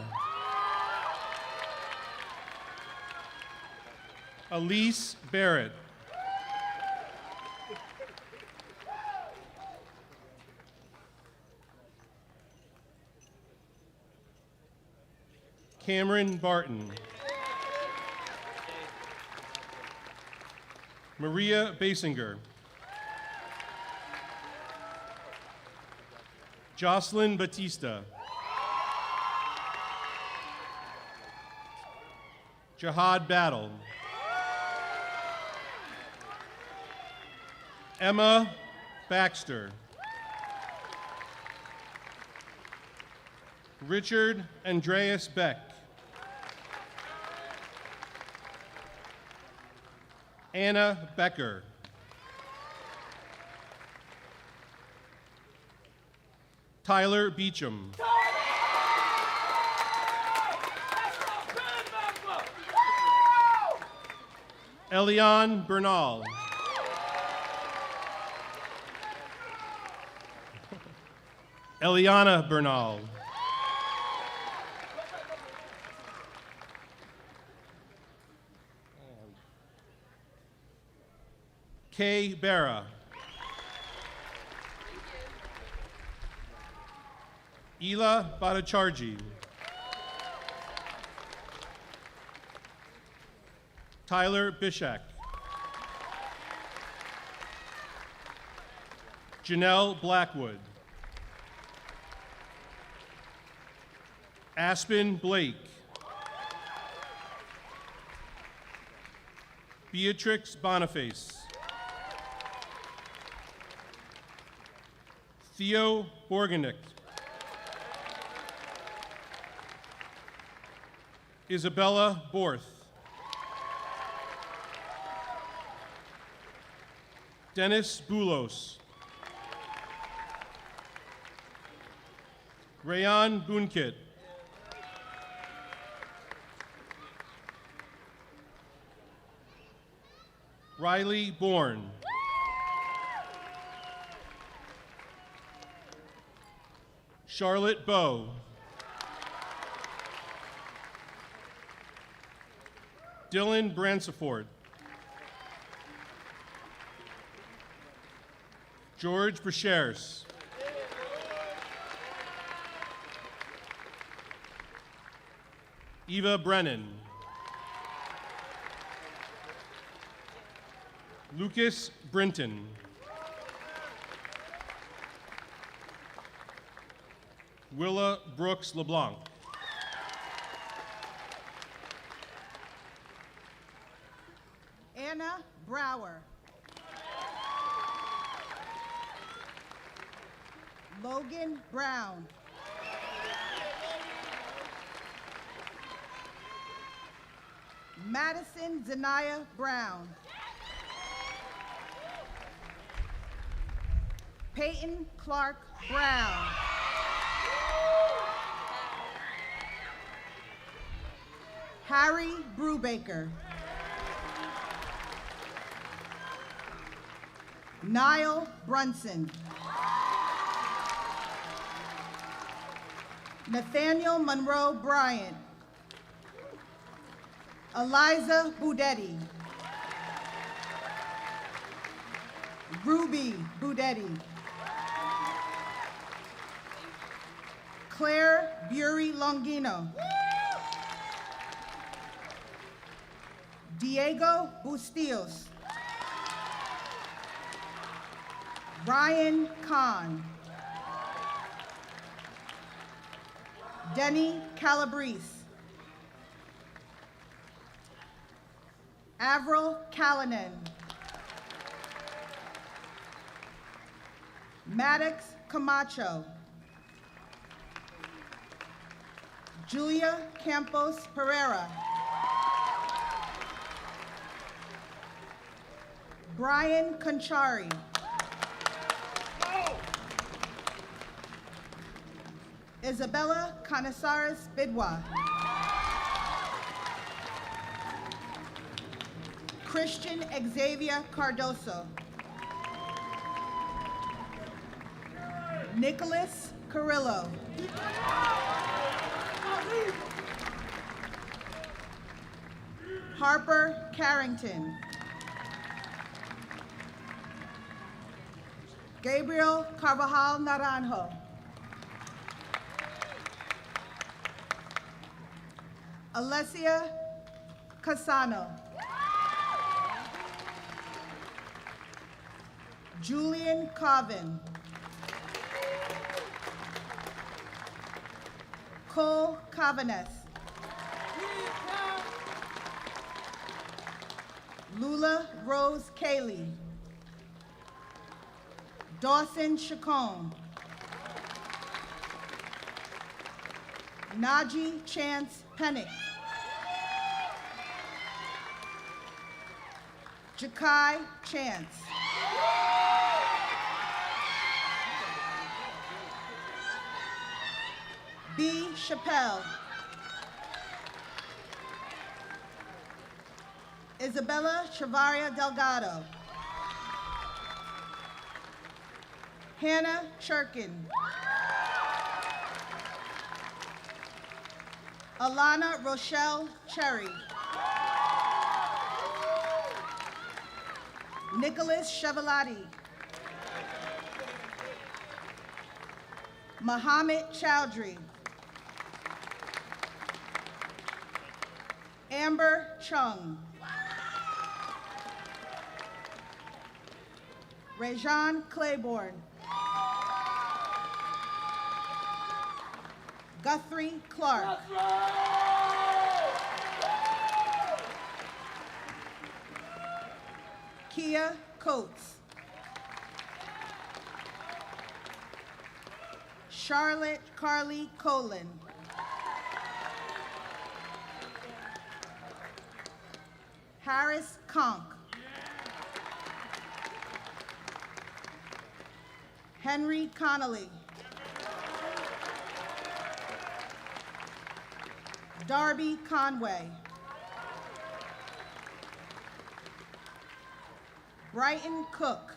Elise Barrett. Cameron Barton. Maria Basinger. Jocelyn Batista. Jihad Battle. Emma Baxter. Richard Andreas Beck. Anna Becker. Tyler Beecham. Eliane Bernal. Eliana Bernal. Kay Barra. Ela Bhattacharjee. Tyler Bishak. Janelle Blackwood. Aspen Blake. Beatrix Boniface. Theo Borganick. Isabella Borth. Dennis Boulos. Rayan Bunkit. Riley Bourne. Charlotte Bowe. Dylan Bransford. George Brachers. Eva Brennan. Lucas Brinton. Willa Brooks LeBlanc. Anna Brower. Logan Brown. Madison Zanaya Brown. Peyton Clark Brown. Harry Brubaker. Niall Brunson. Nathaniel Monroe Bryant. Eliza Budetti. Ruby Budetti. Claire Bury Longino. Diego Bustillos. Ryan Kahn. Denny Calabrese. Avril Callanan. Maddox Camacho. Julia Campos Pereira. Brian Conchari. Isabella Canizares Bidwa. Christian Xavier Cardoso. Nicholas Carrillo. Harper Carrington. Gabriel Carvajal Naranjo. Alessia Casano. Julian Carvin. Cole Cavaness. Lula Rose Cayley. Dawson Chacon. Najee Chance Pennick. Jakai Chance. B. Chappelle. Isabella Chavaria Delgado. Hannah Churkin. Alana Rochelle Cherry. Nicholas Chevalati. Muhammad Chowdhury. Amber Chung. Rajan Claiborne. Guthrie Clark. Kia Coates. Charlotte Carly Colin. Harris Conk. Henry Connolly. Darby Conway. Brighton Cook.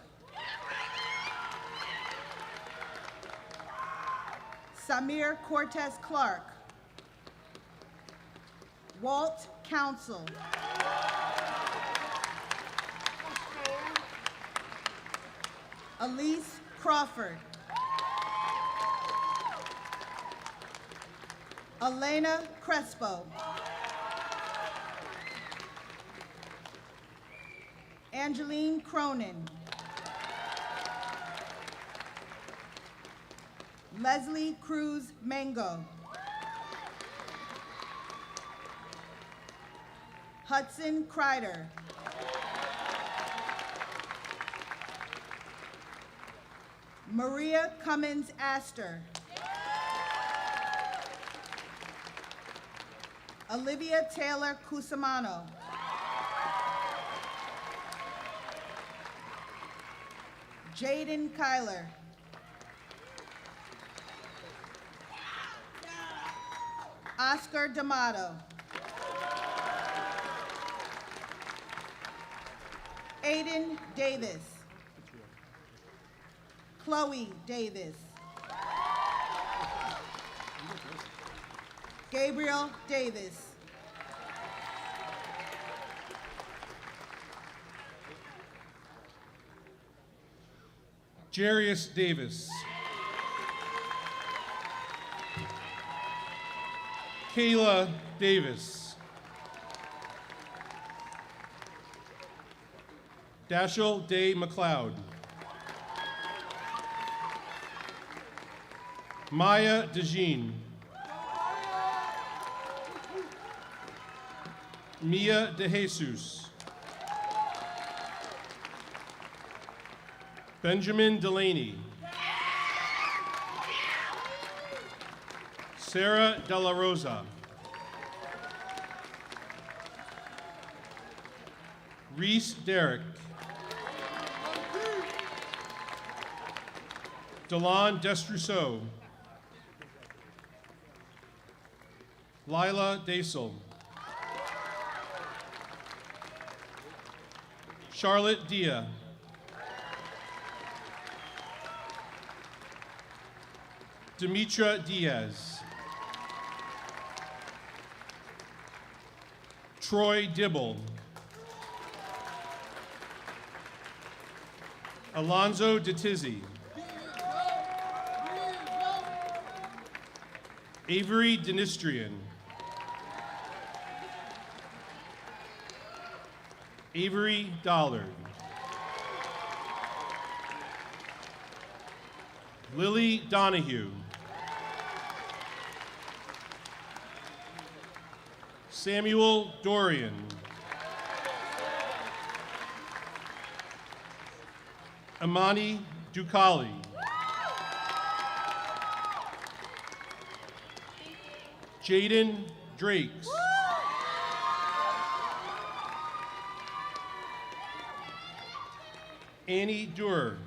Samir Cortez Clark. Walt Council. Elise Crawford. Elena Crespo. Angeline Cronin. Leslie Cruz Mango. Hudson Kreider. Maria Cummins Astor. Olivia Taylor Cusimano. Jaden Kyler. Oscar D'Amato. Aiden Davis. Chloe Davis. Gabriel Davis. Jarius Davis. Kayla Davis. Dashel Day McLeod. Maya DeJean. Mia DeJesus. Benjamin Delaney. Sarah Della Rosa. Reese Derrick. Delon Destrousseau. Lila Dasel. Charlotte Dia. Demetra Diaz. Troy Dibble. Alonzo DeTizzi. Avery Denistrian. Avery Dollard. Lily Donahue. Samuel Dorian. Amani Ducali. Jaden Drakes. Annie Durer.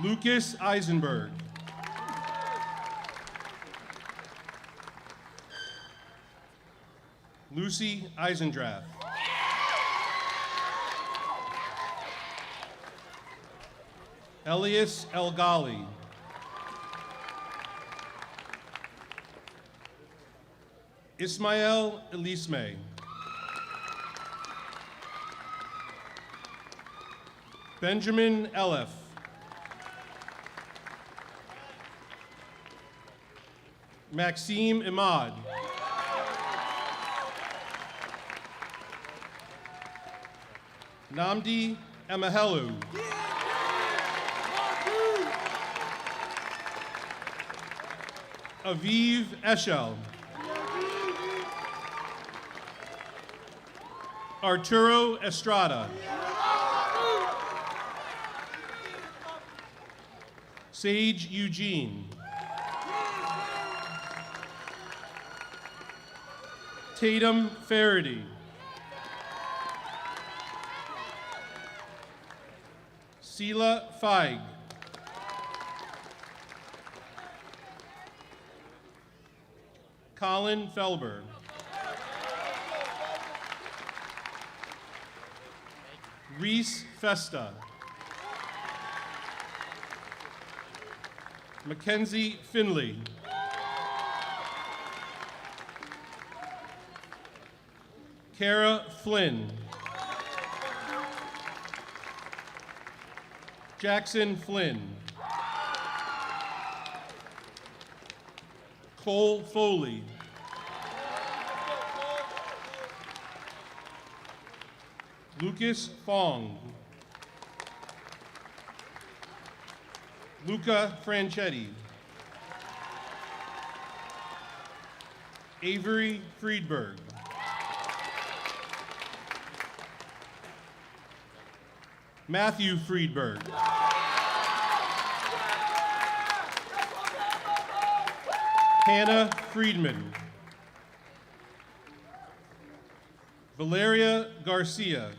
Lucas Eisenberg. Lucy Eisendrath. Elias El Ghali. Ismael Elisme. Benjamin Elef. Maxime Imad. Namdi Amahelu. Aviv Eshel. Arturo Estrada. Sage Eugene. Tatum Faraday. Sela Feig. Colin Felber. Reese Festa. Mackenzie Finley. Kara Flynn. Jackson Flynn. Cole Foley. Lucas Fong. Luca Franchetti. Avery Friedberg. Matthew Friedberg. Hannah Friedman. Valeria Garcia.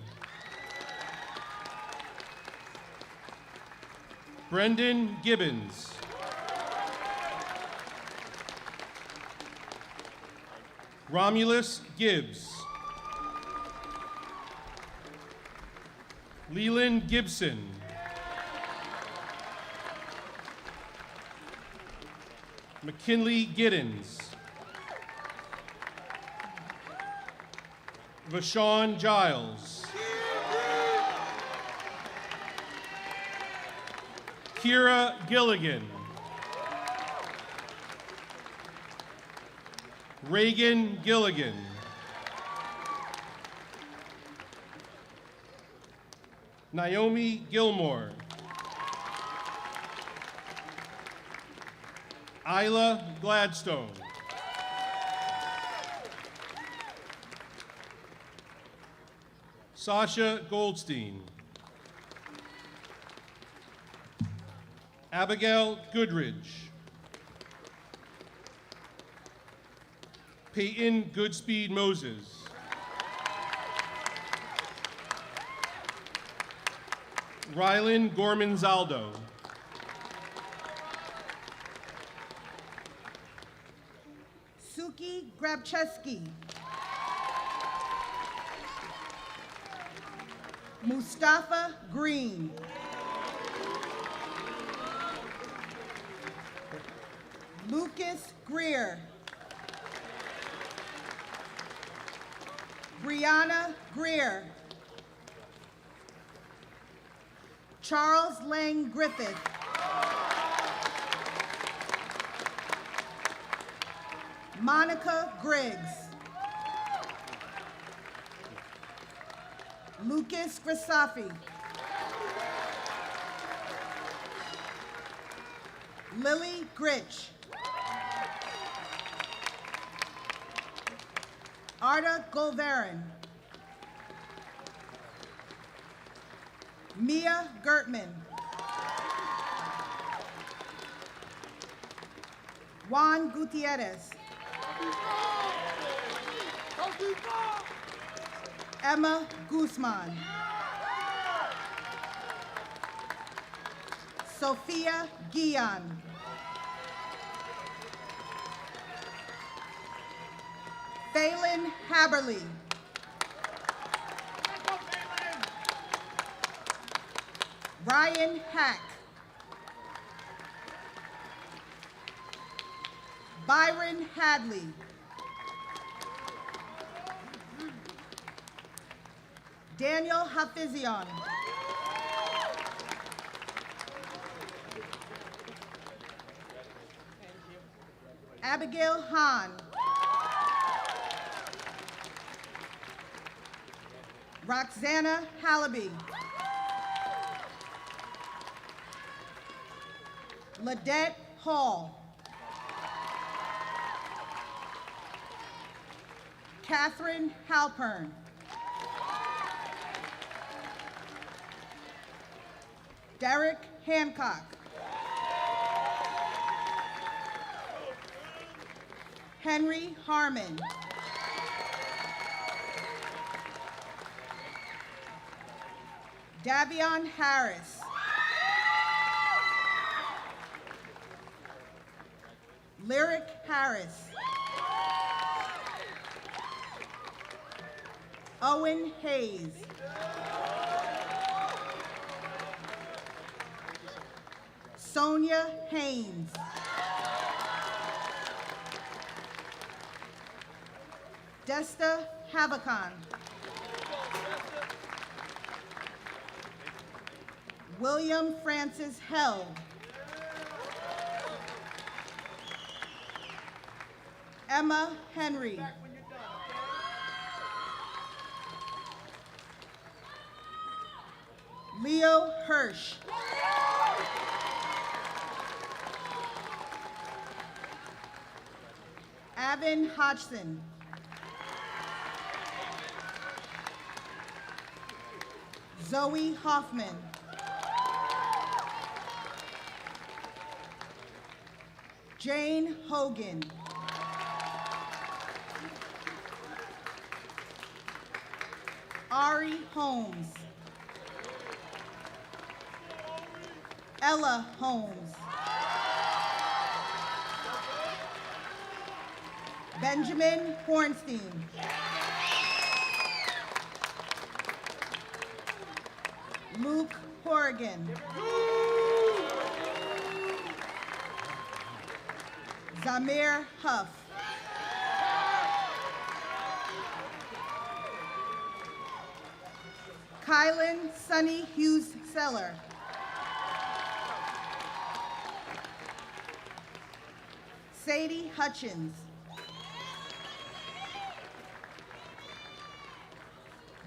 Brendan Gibbons. Romulus Gibbs. Leland Gibson. McKinley Giddens. Vashawn Giles. Kira Gilligan. Reagan Gilligan. Naomi Gilmore. Isla Gladstone. Sasha Goldstein. Abigail Goodridge. Peyton Goodspeed Moses. Rylan Gorman Zaldo. Suki Grabcheski. Mustafa Green. Lucas Greer. Brianna Greer. Charles Lang Griffith. Monica Griggs. Lucas Grisafi. Lily Gritch. Arda Golvarin. Mia Gertman. Juan Gutierrez. Emma Guzman. Sophia Guillan. Phelan Haberly. Ryan Hack. Byron Hadley. Daniel Hafizian. Abigail Hahn. Roxana Hallaby. Ladette Hall. Catherine Halpern. Derek Hancock. Henry Harmon. Davion Harris. Lyric Harris. Owen Hayes. Sonia Haynes. Desta Havakan. William Francis Held. Emma Henry. Leo Hirsch. Avin Hodgson. Zoe Hoffman. Jane Hogan. Ari Holmes. Ella Holmes. Benjamin Hornstein. Luke Horrigan. Zamir Huff. Kylan Sunny Hughes Seller. Sadie Hutchins.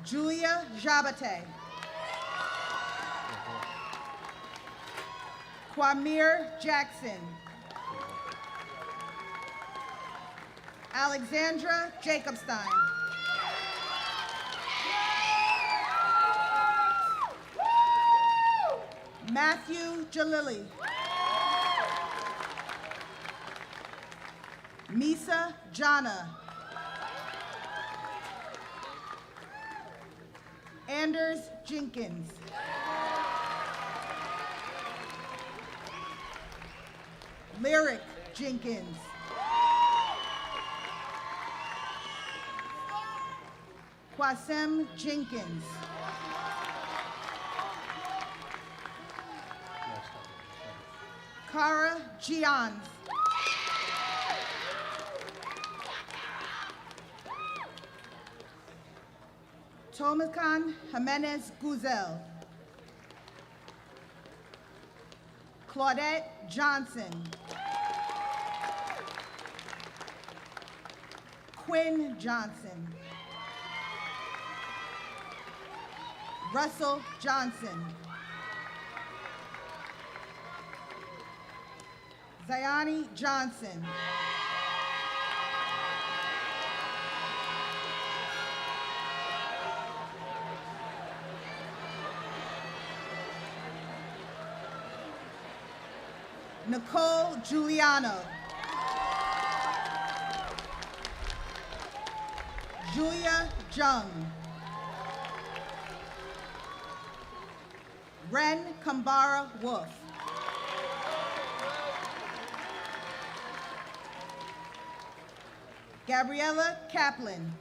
Julia Jabate. Kwamir Jackson. Alexandra Jacobstein. Matthew Jalili. Misa Jana. Anders Jenkins. Lyric Jenkins. Quasem Jenkins. Cara Gians. Tomakan Jimenez Guzel. Claudette Johnson. Quinn Johnson. Russell Johnson. Ziani Johnson. Nicole Giuliano. Julia Jung. Ren Kambara Wolf. Gabriella Kaplan.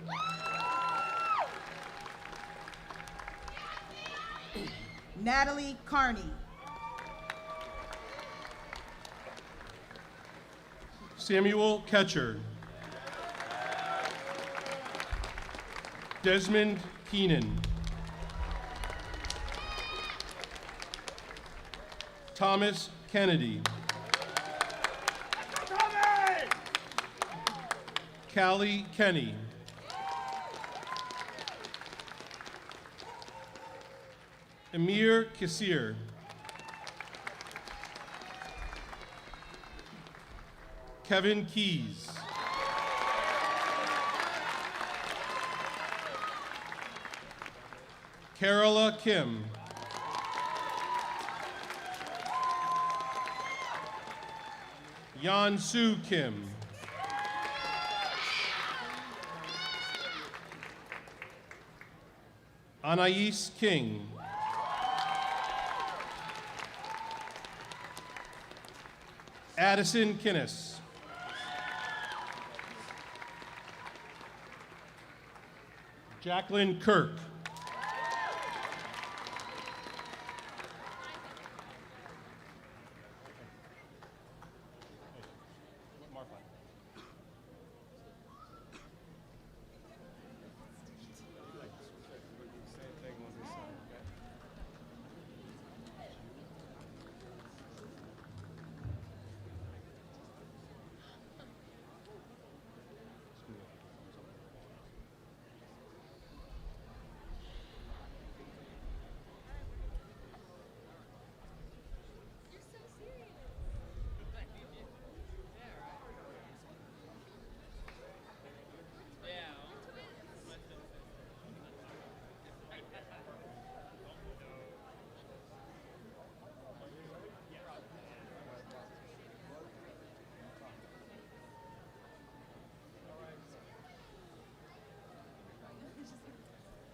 Natalie Carney. Samuel Ketcher. Desmond Keenan. Thomas Kennedy. Callie Kenny. Amir Kassir. Kevin Keys. Carola Kim. Yan Soo Kim. Anais King. Addison Kinnis. Jacqueline Kirk.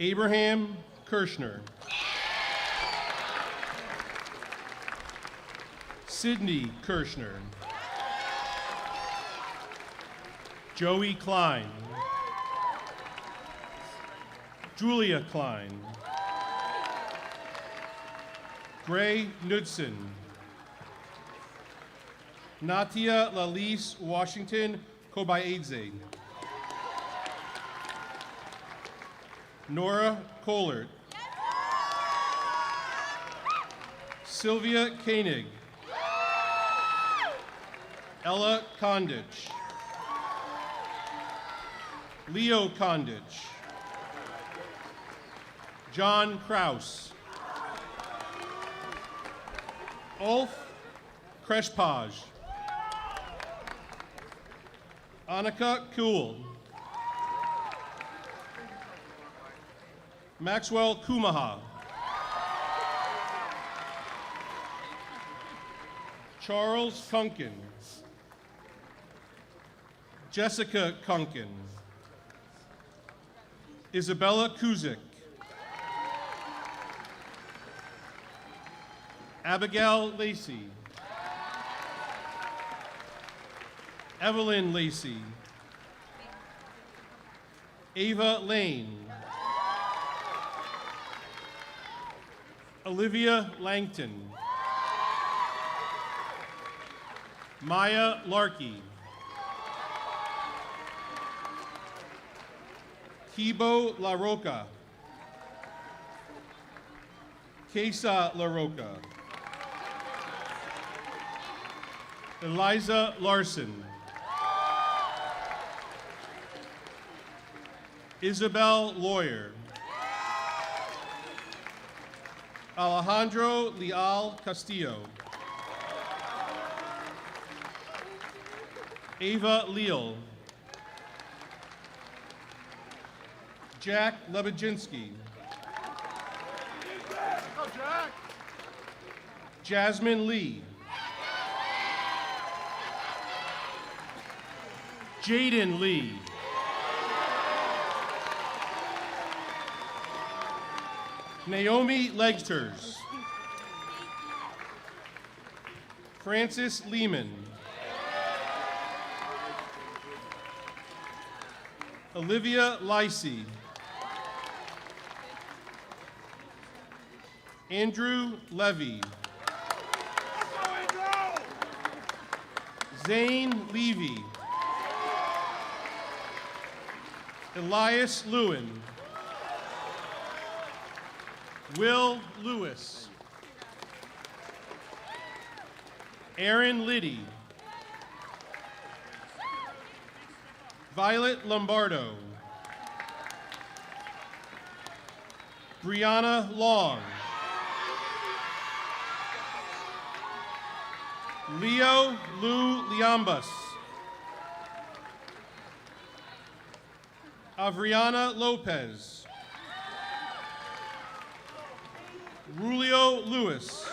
Abraham Kirshner. Sydney Kirshner. Joey Klein. Julia Klein. Gray Knudsen. Natia Lalise Washington Kobaidze. Nora Kohlert. Sylvia Koenig. Ella Kondich. Leo Kondich. John Kraus. Ulf Kreshpaj. Annika Kuhl. Maxwell Kumaha. Charles Kunkin. Jessica Kunkin. Isabella Kuzik. Abigail Lacey. Evelyn Lacey. Ava Lane. Olivia Langton. Maya Larkey. Kibo La Roca. Kesa La Roca. Eliza Larson. Isabel Lawyer. Alejandro Leal Castillo. Ava Leal. Jack Lebejinsky. Jasmine Lee. Jaden Lee. Naomi Legsters. Francis Lehman. Olivia Lacey. Andrew Levy. Zane Levy. Elias Lewin. Will Lewis. Aaron Liddy. Violet Lombardo. Brianna Long. Leo Lou Liambas. Avriana Lopez. Rulio Lewis.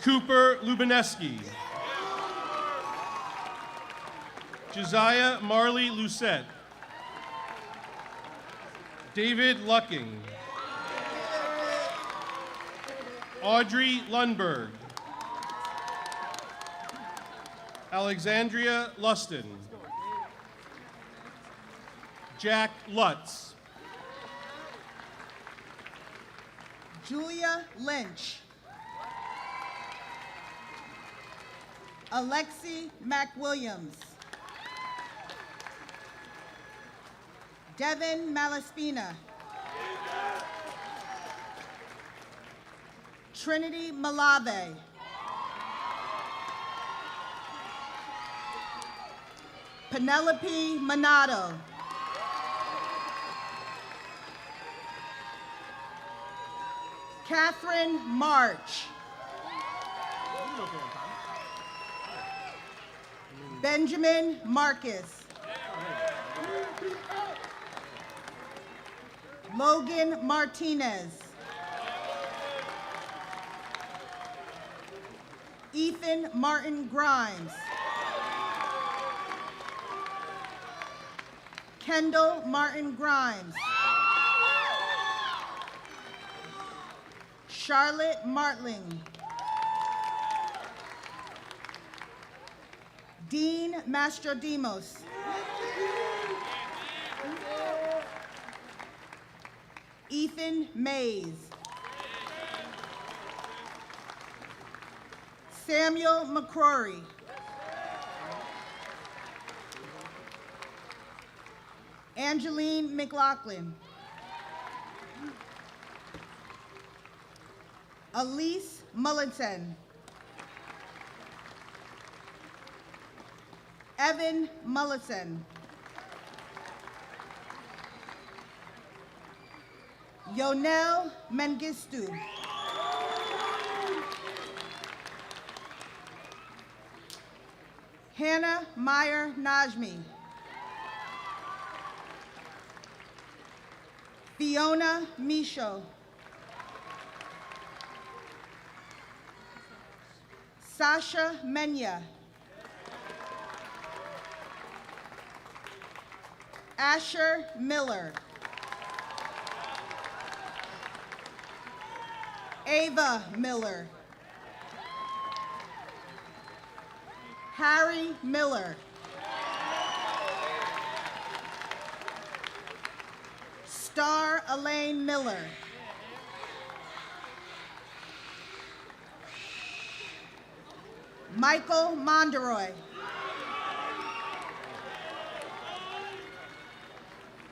Cooper Lubineski. Josiah Marley Lucette. David Lucking. Audrey Lundberg. Alexandria Luston. Jack Lutz. Julia Lynch. Alexi McWilliams. Devin Malaspina. Trinity Malave. Penelope Minato. Catherine March. Benjamin Marcus. Logan Martinez. Ethan Martin Grimes. Kendall Martin Grimes. Charlotte Martling. Dean Mastrodimos. Ethan Mays. Samuel McCrory. Angeline McLaughlin. Elise Mulliton. Evan Mullison. Yonel Mengistu. Hannah Meyer Najmi. Fiona Michaud. Sasha Menya. Asher Miller. Ava Miller. Harry Miller. Star Elaine Miller. Michael Monderoy.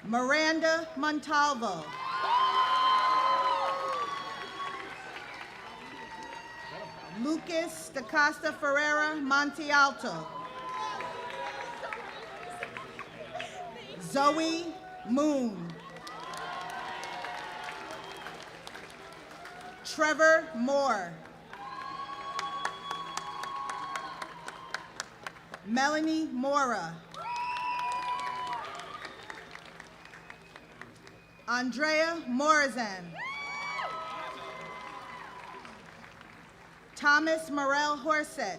Miranda Montalvo. Lucas da Costa Ferreira Monte Alto. Zoe Moon. Trevor Moore. Melanie Mora. Andrea Morazan. Thomas Morel Horset.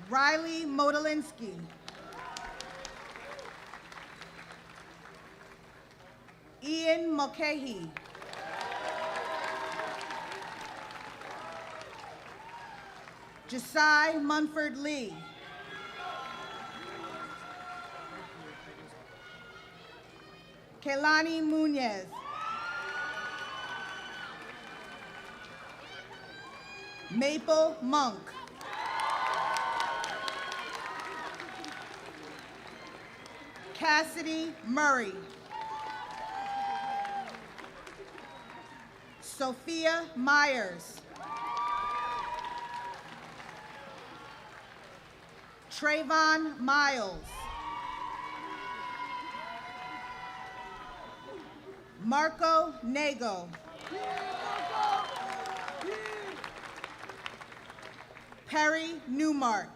Riley Modolinsky. Ian Mulcahy. Josiah Munford Lee. Kelani Munez. Maple Monk. Cassidy Murray. Sophia Myers. Trayvon Miles. Marco Nago. Perry Newmark.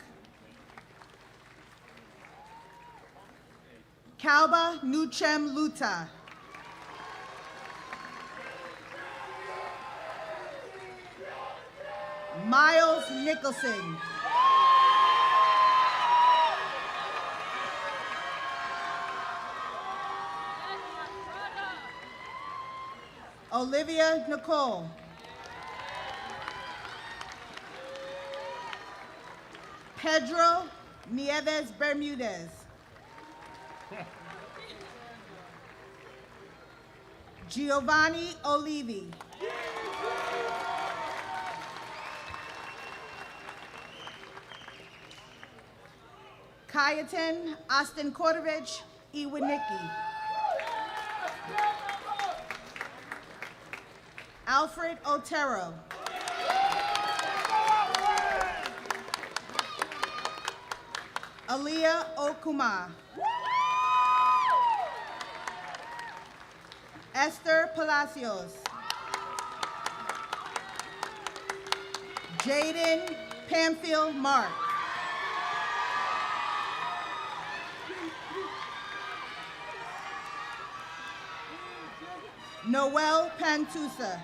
Kalba Nuchem Luta. Miles Nicholson. Olivia Nicole. Pedro Nieves Bermudez. Giovanni Olivi. Kayetan Austin Kortovich Iwanicki. Alfred Otero. Aaliyah Okuma. Esther Palacios. Jaden Pamphile Mark. Noel Pantusa.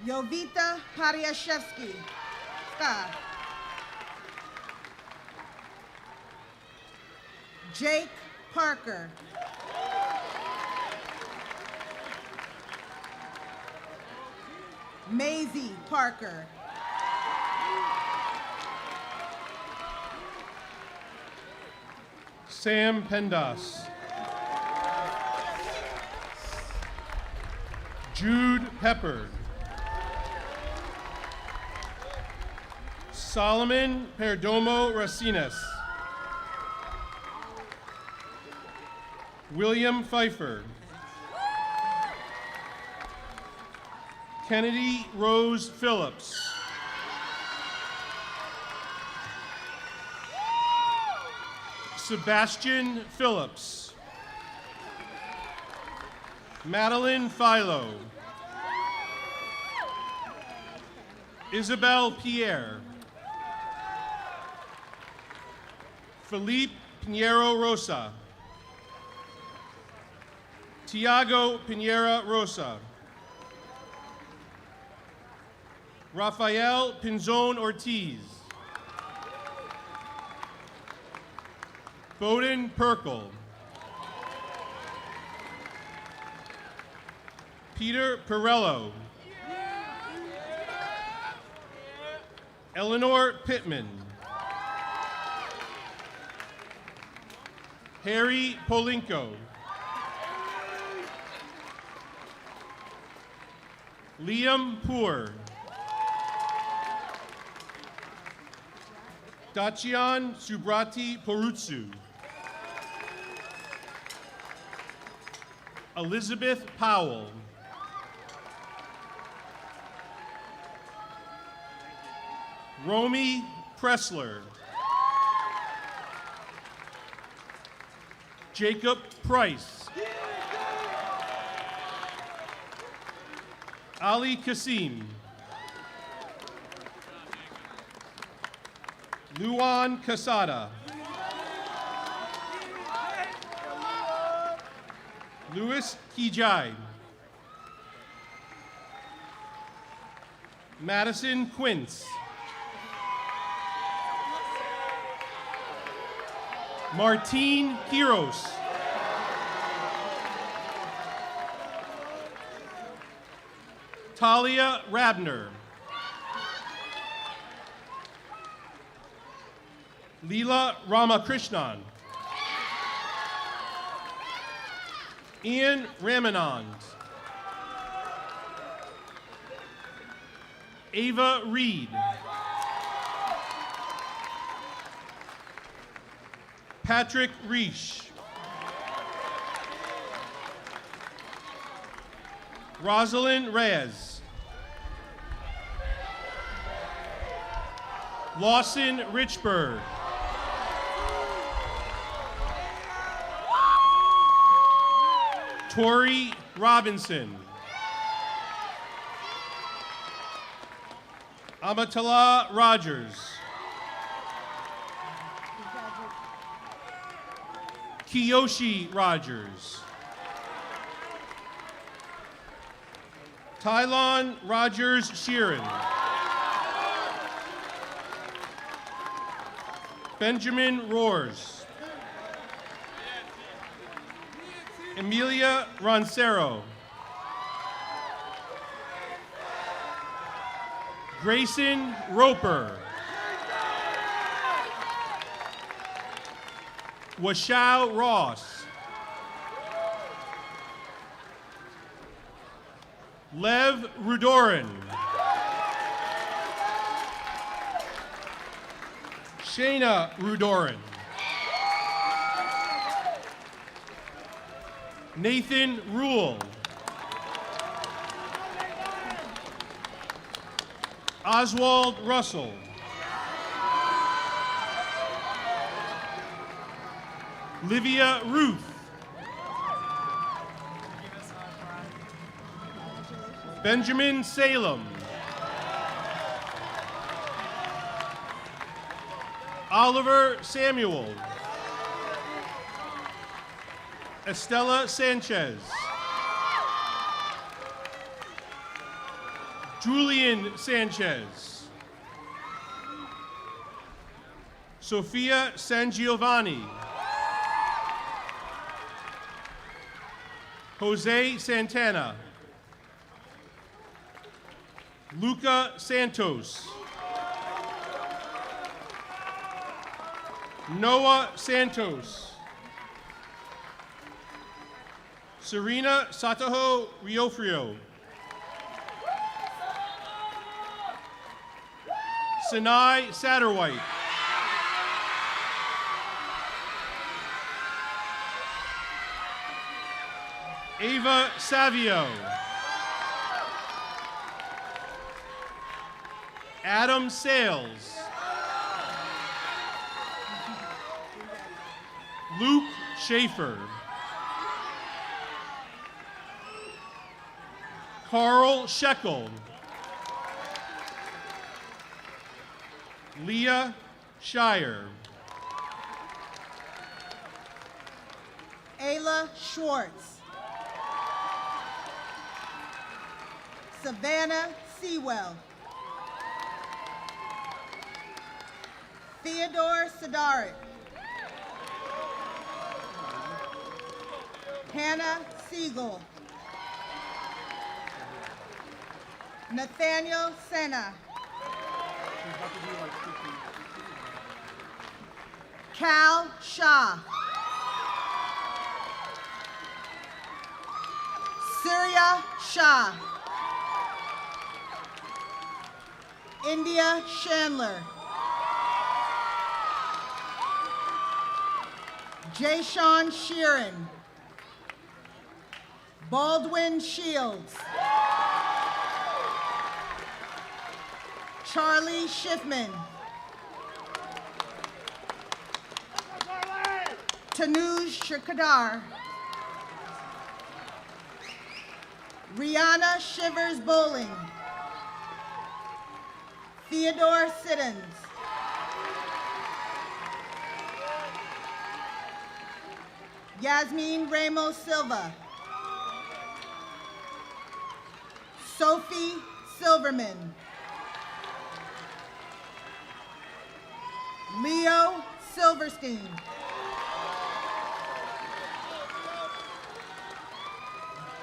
Jovita Pariashevsky. Jake Parker. Maisie Parker. Sam Pendas. Jude Pepper. Solomon Perdomo Racines. William Pfeiffer. Kennedy Rose Phillips. Sebastian Phillips. Madeline Philo. Isabel Pierre. Felipe Pinheiro Rosa. Tiago Pinheira Rosa. Rafael Pinzon Ortiz. Bowden Perkle. Peter Perello. Eleanor Pittman. Harry Polinko. Liam Poor. Dacian Subrati Porutsu. Elizabeth Powell. Romy Pressler. Jacob Price. Ali Kasim. Luan Casada. Louis Kijai. Madison Quince. Martine Quiros. Talia Rabner. Leela Ramakrishnan. Ian Ramanand. Ava Reed. Patrick Reish. Rosalind Reyes. Lawson Richburg. Tori Robinson. Amatala Rogers. Kiyoshi Rogers. Tylon Rogers Sheeran. Benjamin Roars. Emilia Roncero. Grayson Roper. Washao Ross. Lev Rudorin. Shayna Rudorin. Nathan Rule. Oswald Russell. Livia Ruth. Benjamin Salem. Oliver Samuel. Estella Sanchez. Julian Sanchez. Sophia Sangiovanni. Jose Santana. Luca Santos. Noah Santos. Serena Sataho Riofrio. Sinai Satterwhite. Ava Savio. Adam Sales. Luke Schaefer. Carl Shekel. Leah Shire. Ayla Schwartz. Savannah Sewell. Theodore Sidarik. Hannah Siegel. Nathaniel Senna. Cal Shah. Syria Shah. India Chandler. Jayshawn Sheeran. Baldwin Shields. Charlie Schiffman. Tanuj Shakadar. Rihanna Shivers Bowling. Theodore Siddons. Yasmin Ramos Silva. Sophie Silverman. Leo Silverstein.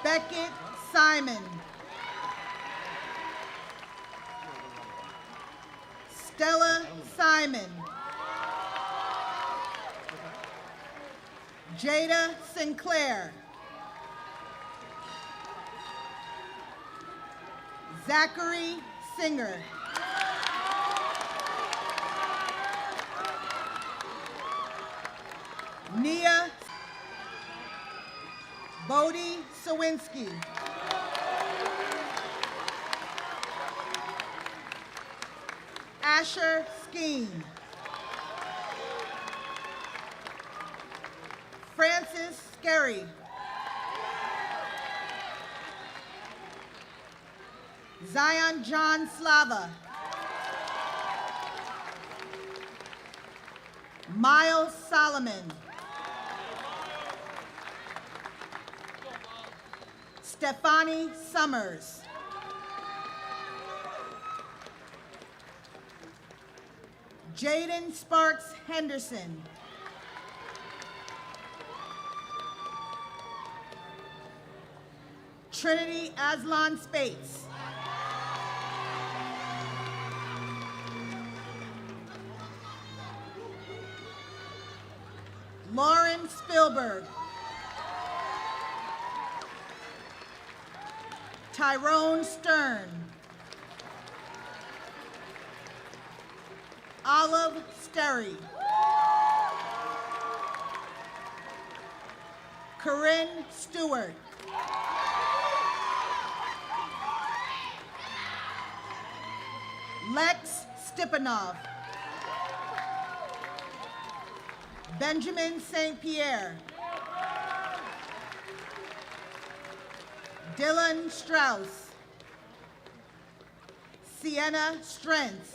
Beckett Simon. Stella Simon. Jada Sinclair. Zachary Singer. Nia Bodie Sawinski. Asher Skeen. Francis Skerry. Zion John Slava. Miles Solomon. Stefani Summers. Jaden Sparks Henderson. Trinity Aslan Spates. Lauren Spielberg. Tyrone Stern. Olive Sterry. Corinne Stewart. Lex Stipanov. Benjamin St. Pierre. Dylan Strauss. Sienna Strentz.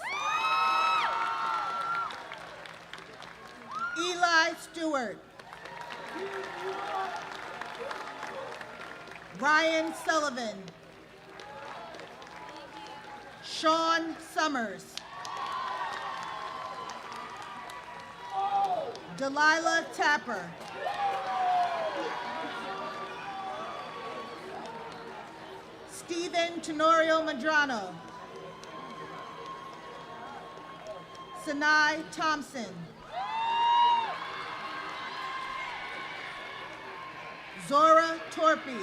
Eli Stewart. Ryan Sullivan. Sean Summers. Delilah Tapper. Stephen Tenorio Madrano. Sinai Thompson. Zora Torpy.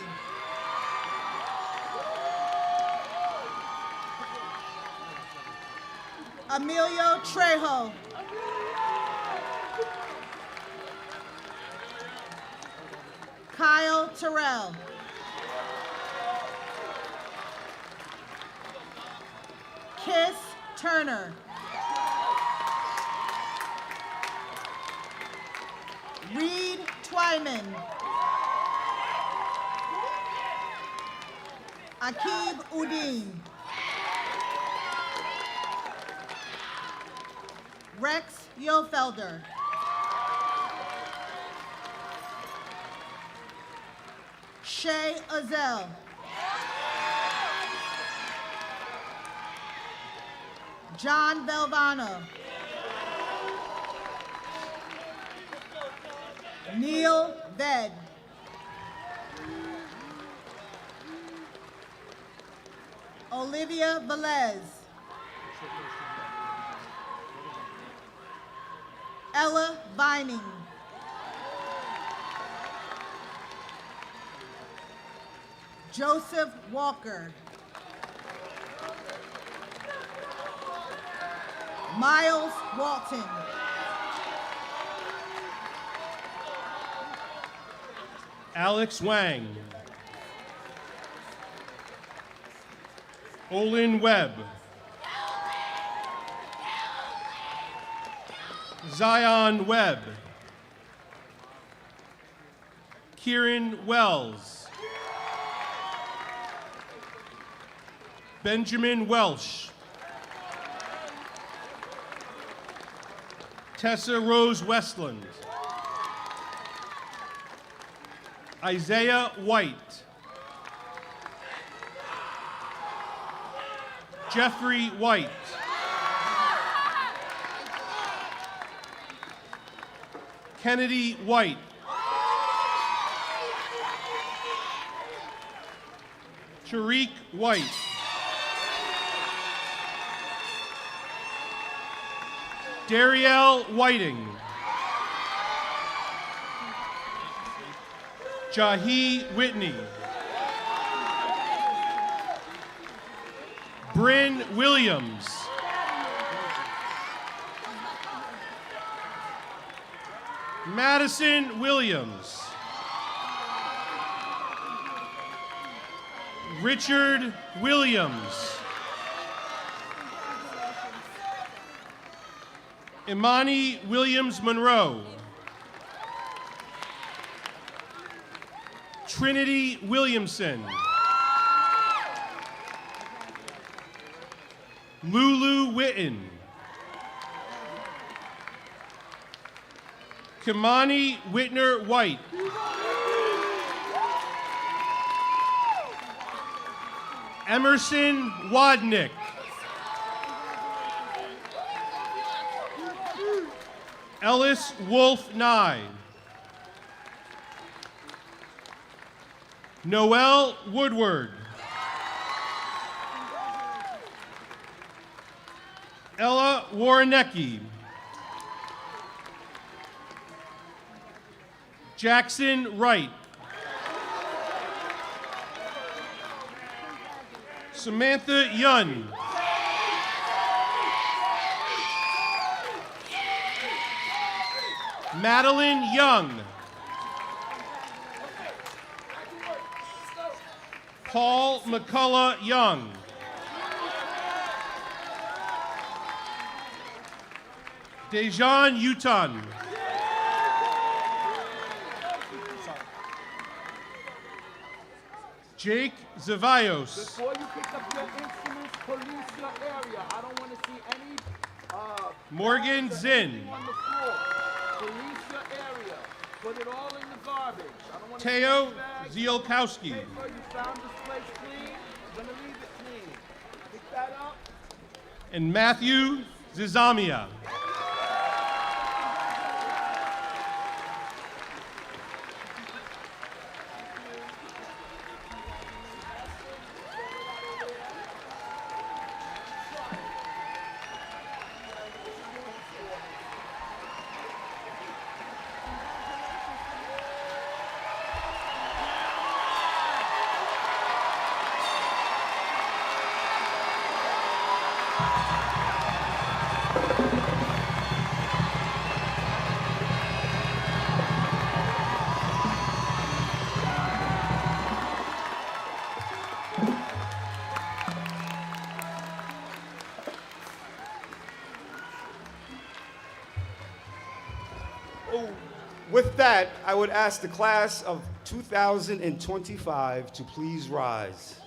Emilio Trejo. Kyle Terrell. Kiss Turner. Reed Twyman. Akib Udine. Rex Yofelder. Shay Azell. John Belvano. Neil Ved. Olivia Velez. Ella Vining. Joseph Walker. Miles Walton. Alex Wang. Olin Webb. Zion Webb. Kieran Wells. Benjamin Welsh. Tessa Rose Westland. Isaiah White. Jeffrey White. Kennedy White. Tariq White. Darielle Whiting. Jahi Whitney. Bryn Williams. Madison Williams. Richard Williams. Imani Williams Monroe. Trinity Williamson. Lulu Witten. Kimani Whitner White. Emerson Wadnick. Ellis Wolf Nye. Noel Woodward. Ella Warnecki. Jackson Wright. Samantha Yun. Madeline Young. Paul McCullough Young. Dejan Uton. Jake Zavaios. Before you pick up your instruments, police your area. I don't want to see any Morgan Zinn. on the floor. Police your area. Put it all in the garbage. I don't want to Teo see any bags. Ziolkowski. Paper, you found this place clean. You're gonna leave it clean. Pick that up. And Matthew Zizamia. With that, I would ask the class of 2025 to please rise.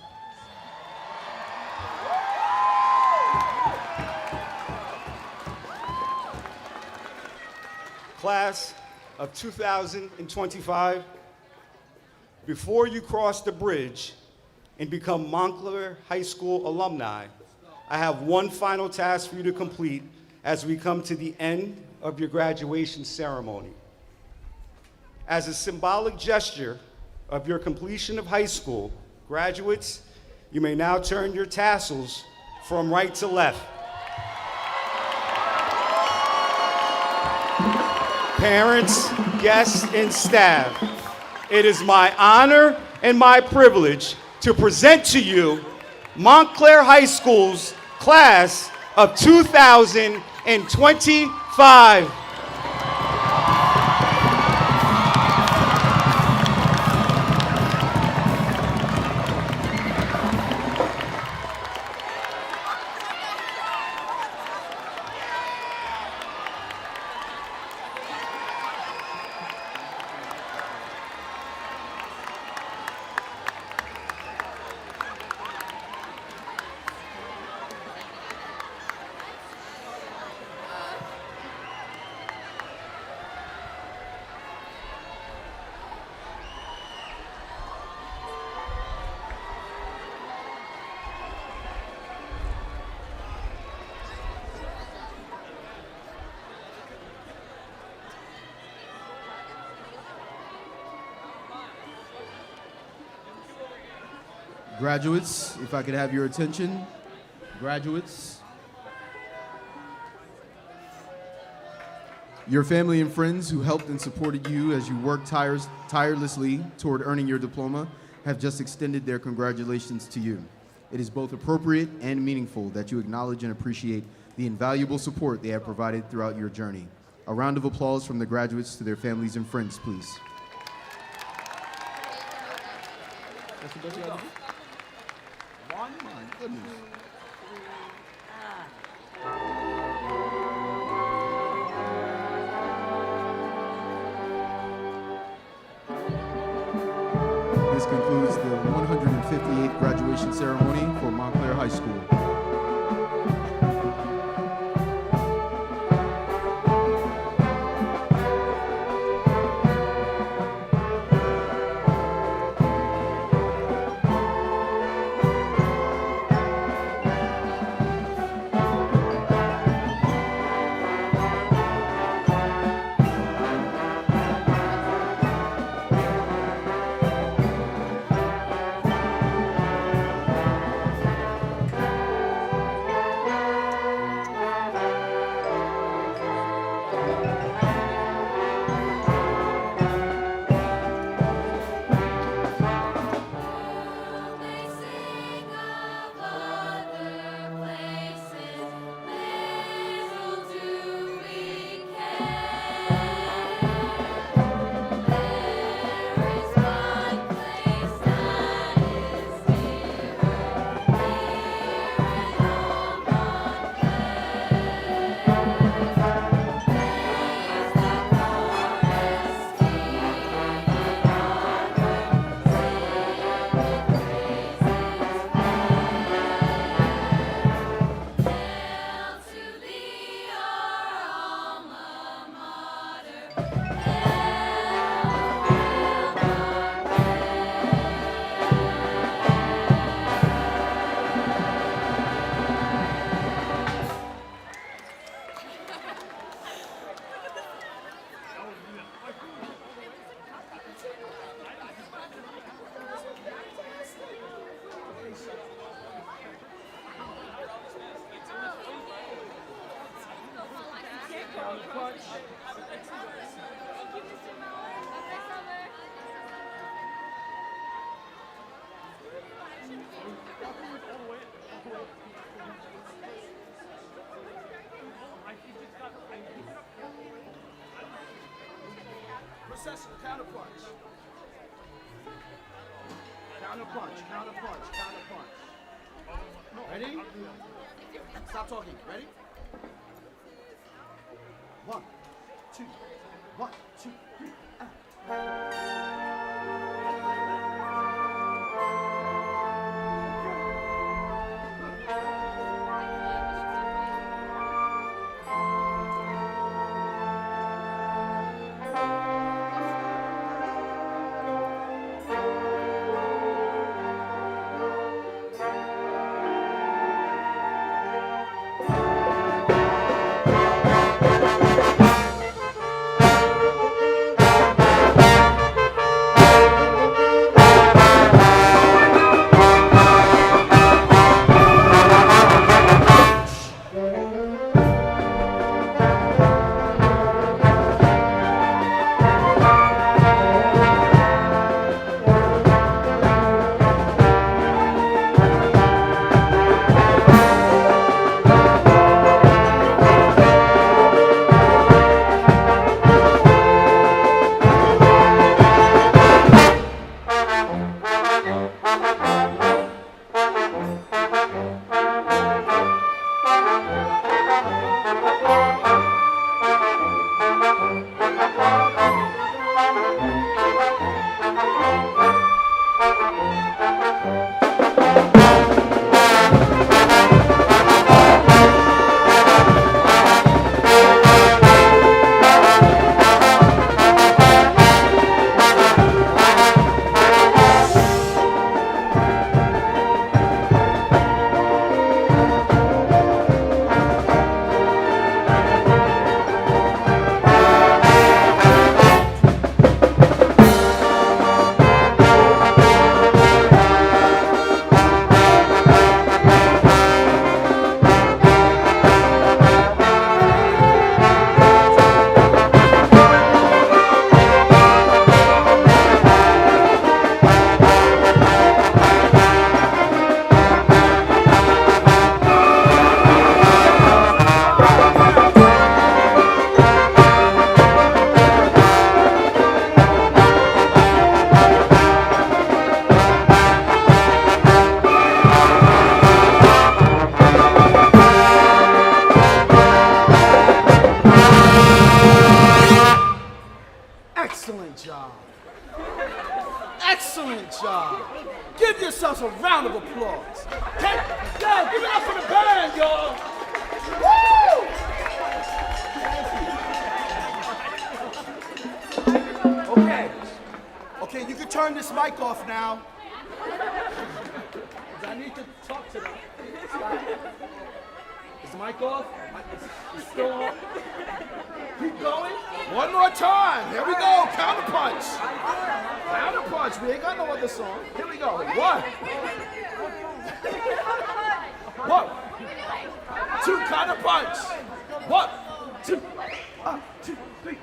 Class of 2025, before you cross the bridge and become Montclair High School alumni, I have one final task for you to complete as we come to the end of your graduation ceremony. As a symbolic gesture of your completion of high school, graduates, you may now turn your tassels from right to left. Parents, guests, and staff, it is my honor and my privilege to present to you Montclair High School's class of 2025. Graduates, if I could have your attention. Graduates. Your family and friends who helped and supported you as you worked tirelessly toward earning your diploma have just extended their congratulations to you. It is both appropriate and meaningful that you acknowledge and appreciate the invaluable support they have provided throughout your journey. A round of applause from the graduates to their families and friends, please. One, my goodness. This concludes the 158th graduation ceremony for Montclair High School. Procession, counterpunch. Counterpunch, counterpunch, counterpunch. Ready? Stop talking. Ready? 1, 2, 1, 2, 3. this mic off now. I need to talk to them. Stop. Is the mic off? It's still on. Keep going. One more time. Here we go. Counter punch. Counter punch. We ain't got no other song. Here we go. One. One. Two. Counter punch. One. Two. 2, 3.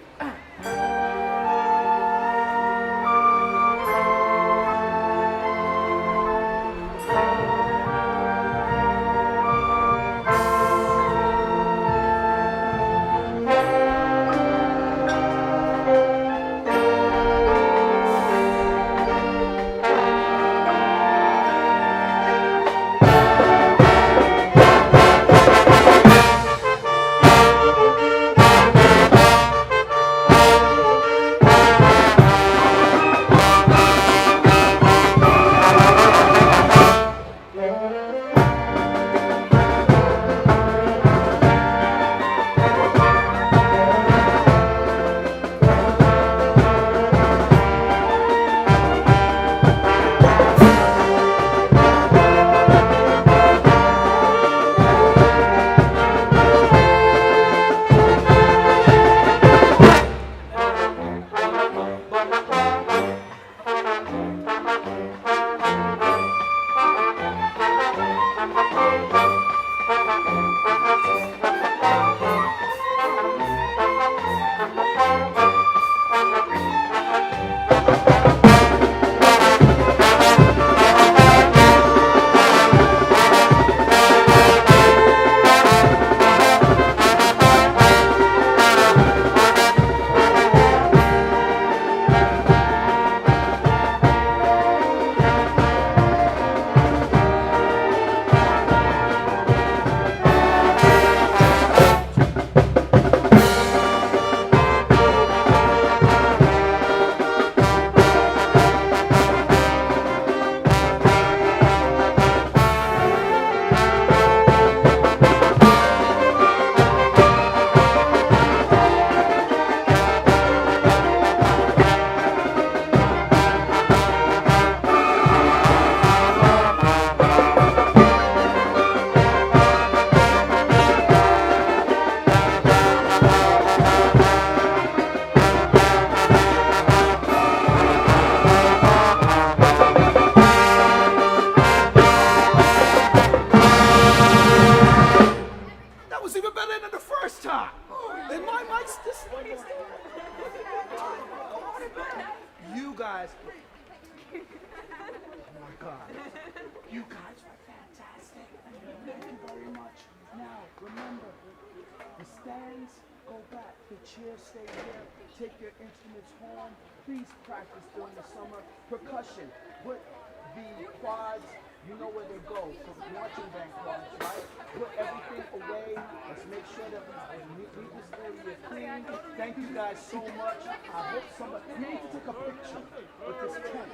You guys, oh my God, you guys were fantastic. Thank you very much. Now, remember, the stands go back, the chairs stay here. Take your instruments home. Please practice during the summer. Percussion, put the quads, you know where they go, so the marching band quads, right? Put everything away. Let's make sure that we leave this area clean. Thank you guys so much. I hope somebody, we need to take a picture with this tent.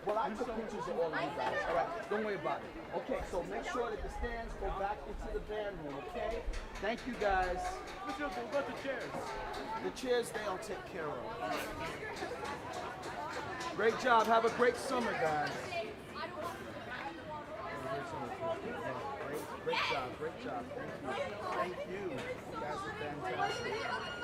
Well, I took pictures of all of you guys. All right, don't worry about it. Okay, so make sure that the stands go back into the band room, okay? Thank you guys. What about the chairs? The chairs, they'll take care of. Great job. Have a great summer, guys. Great job. Great job. Thank you. Thank you. You guys are fantastic.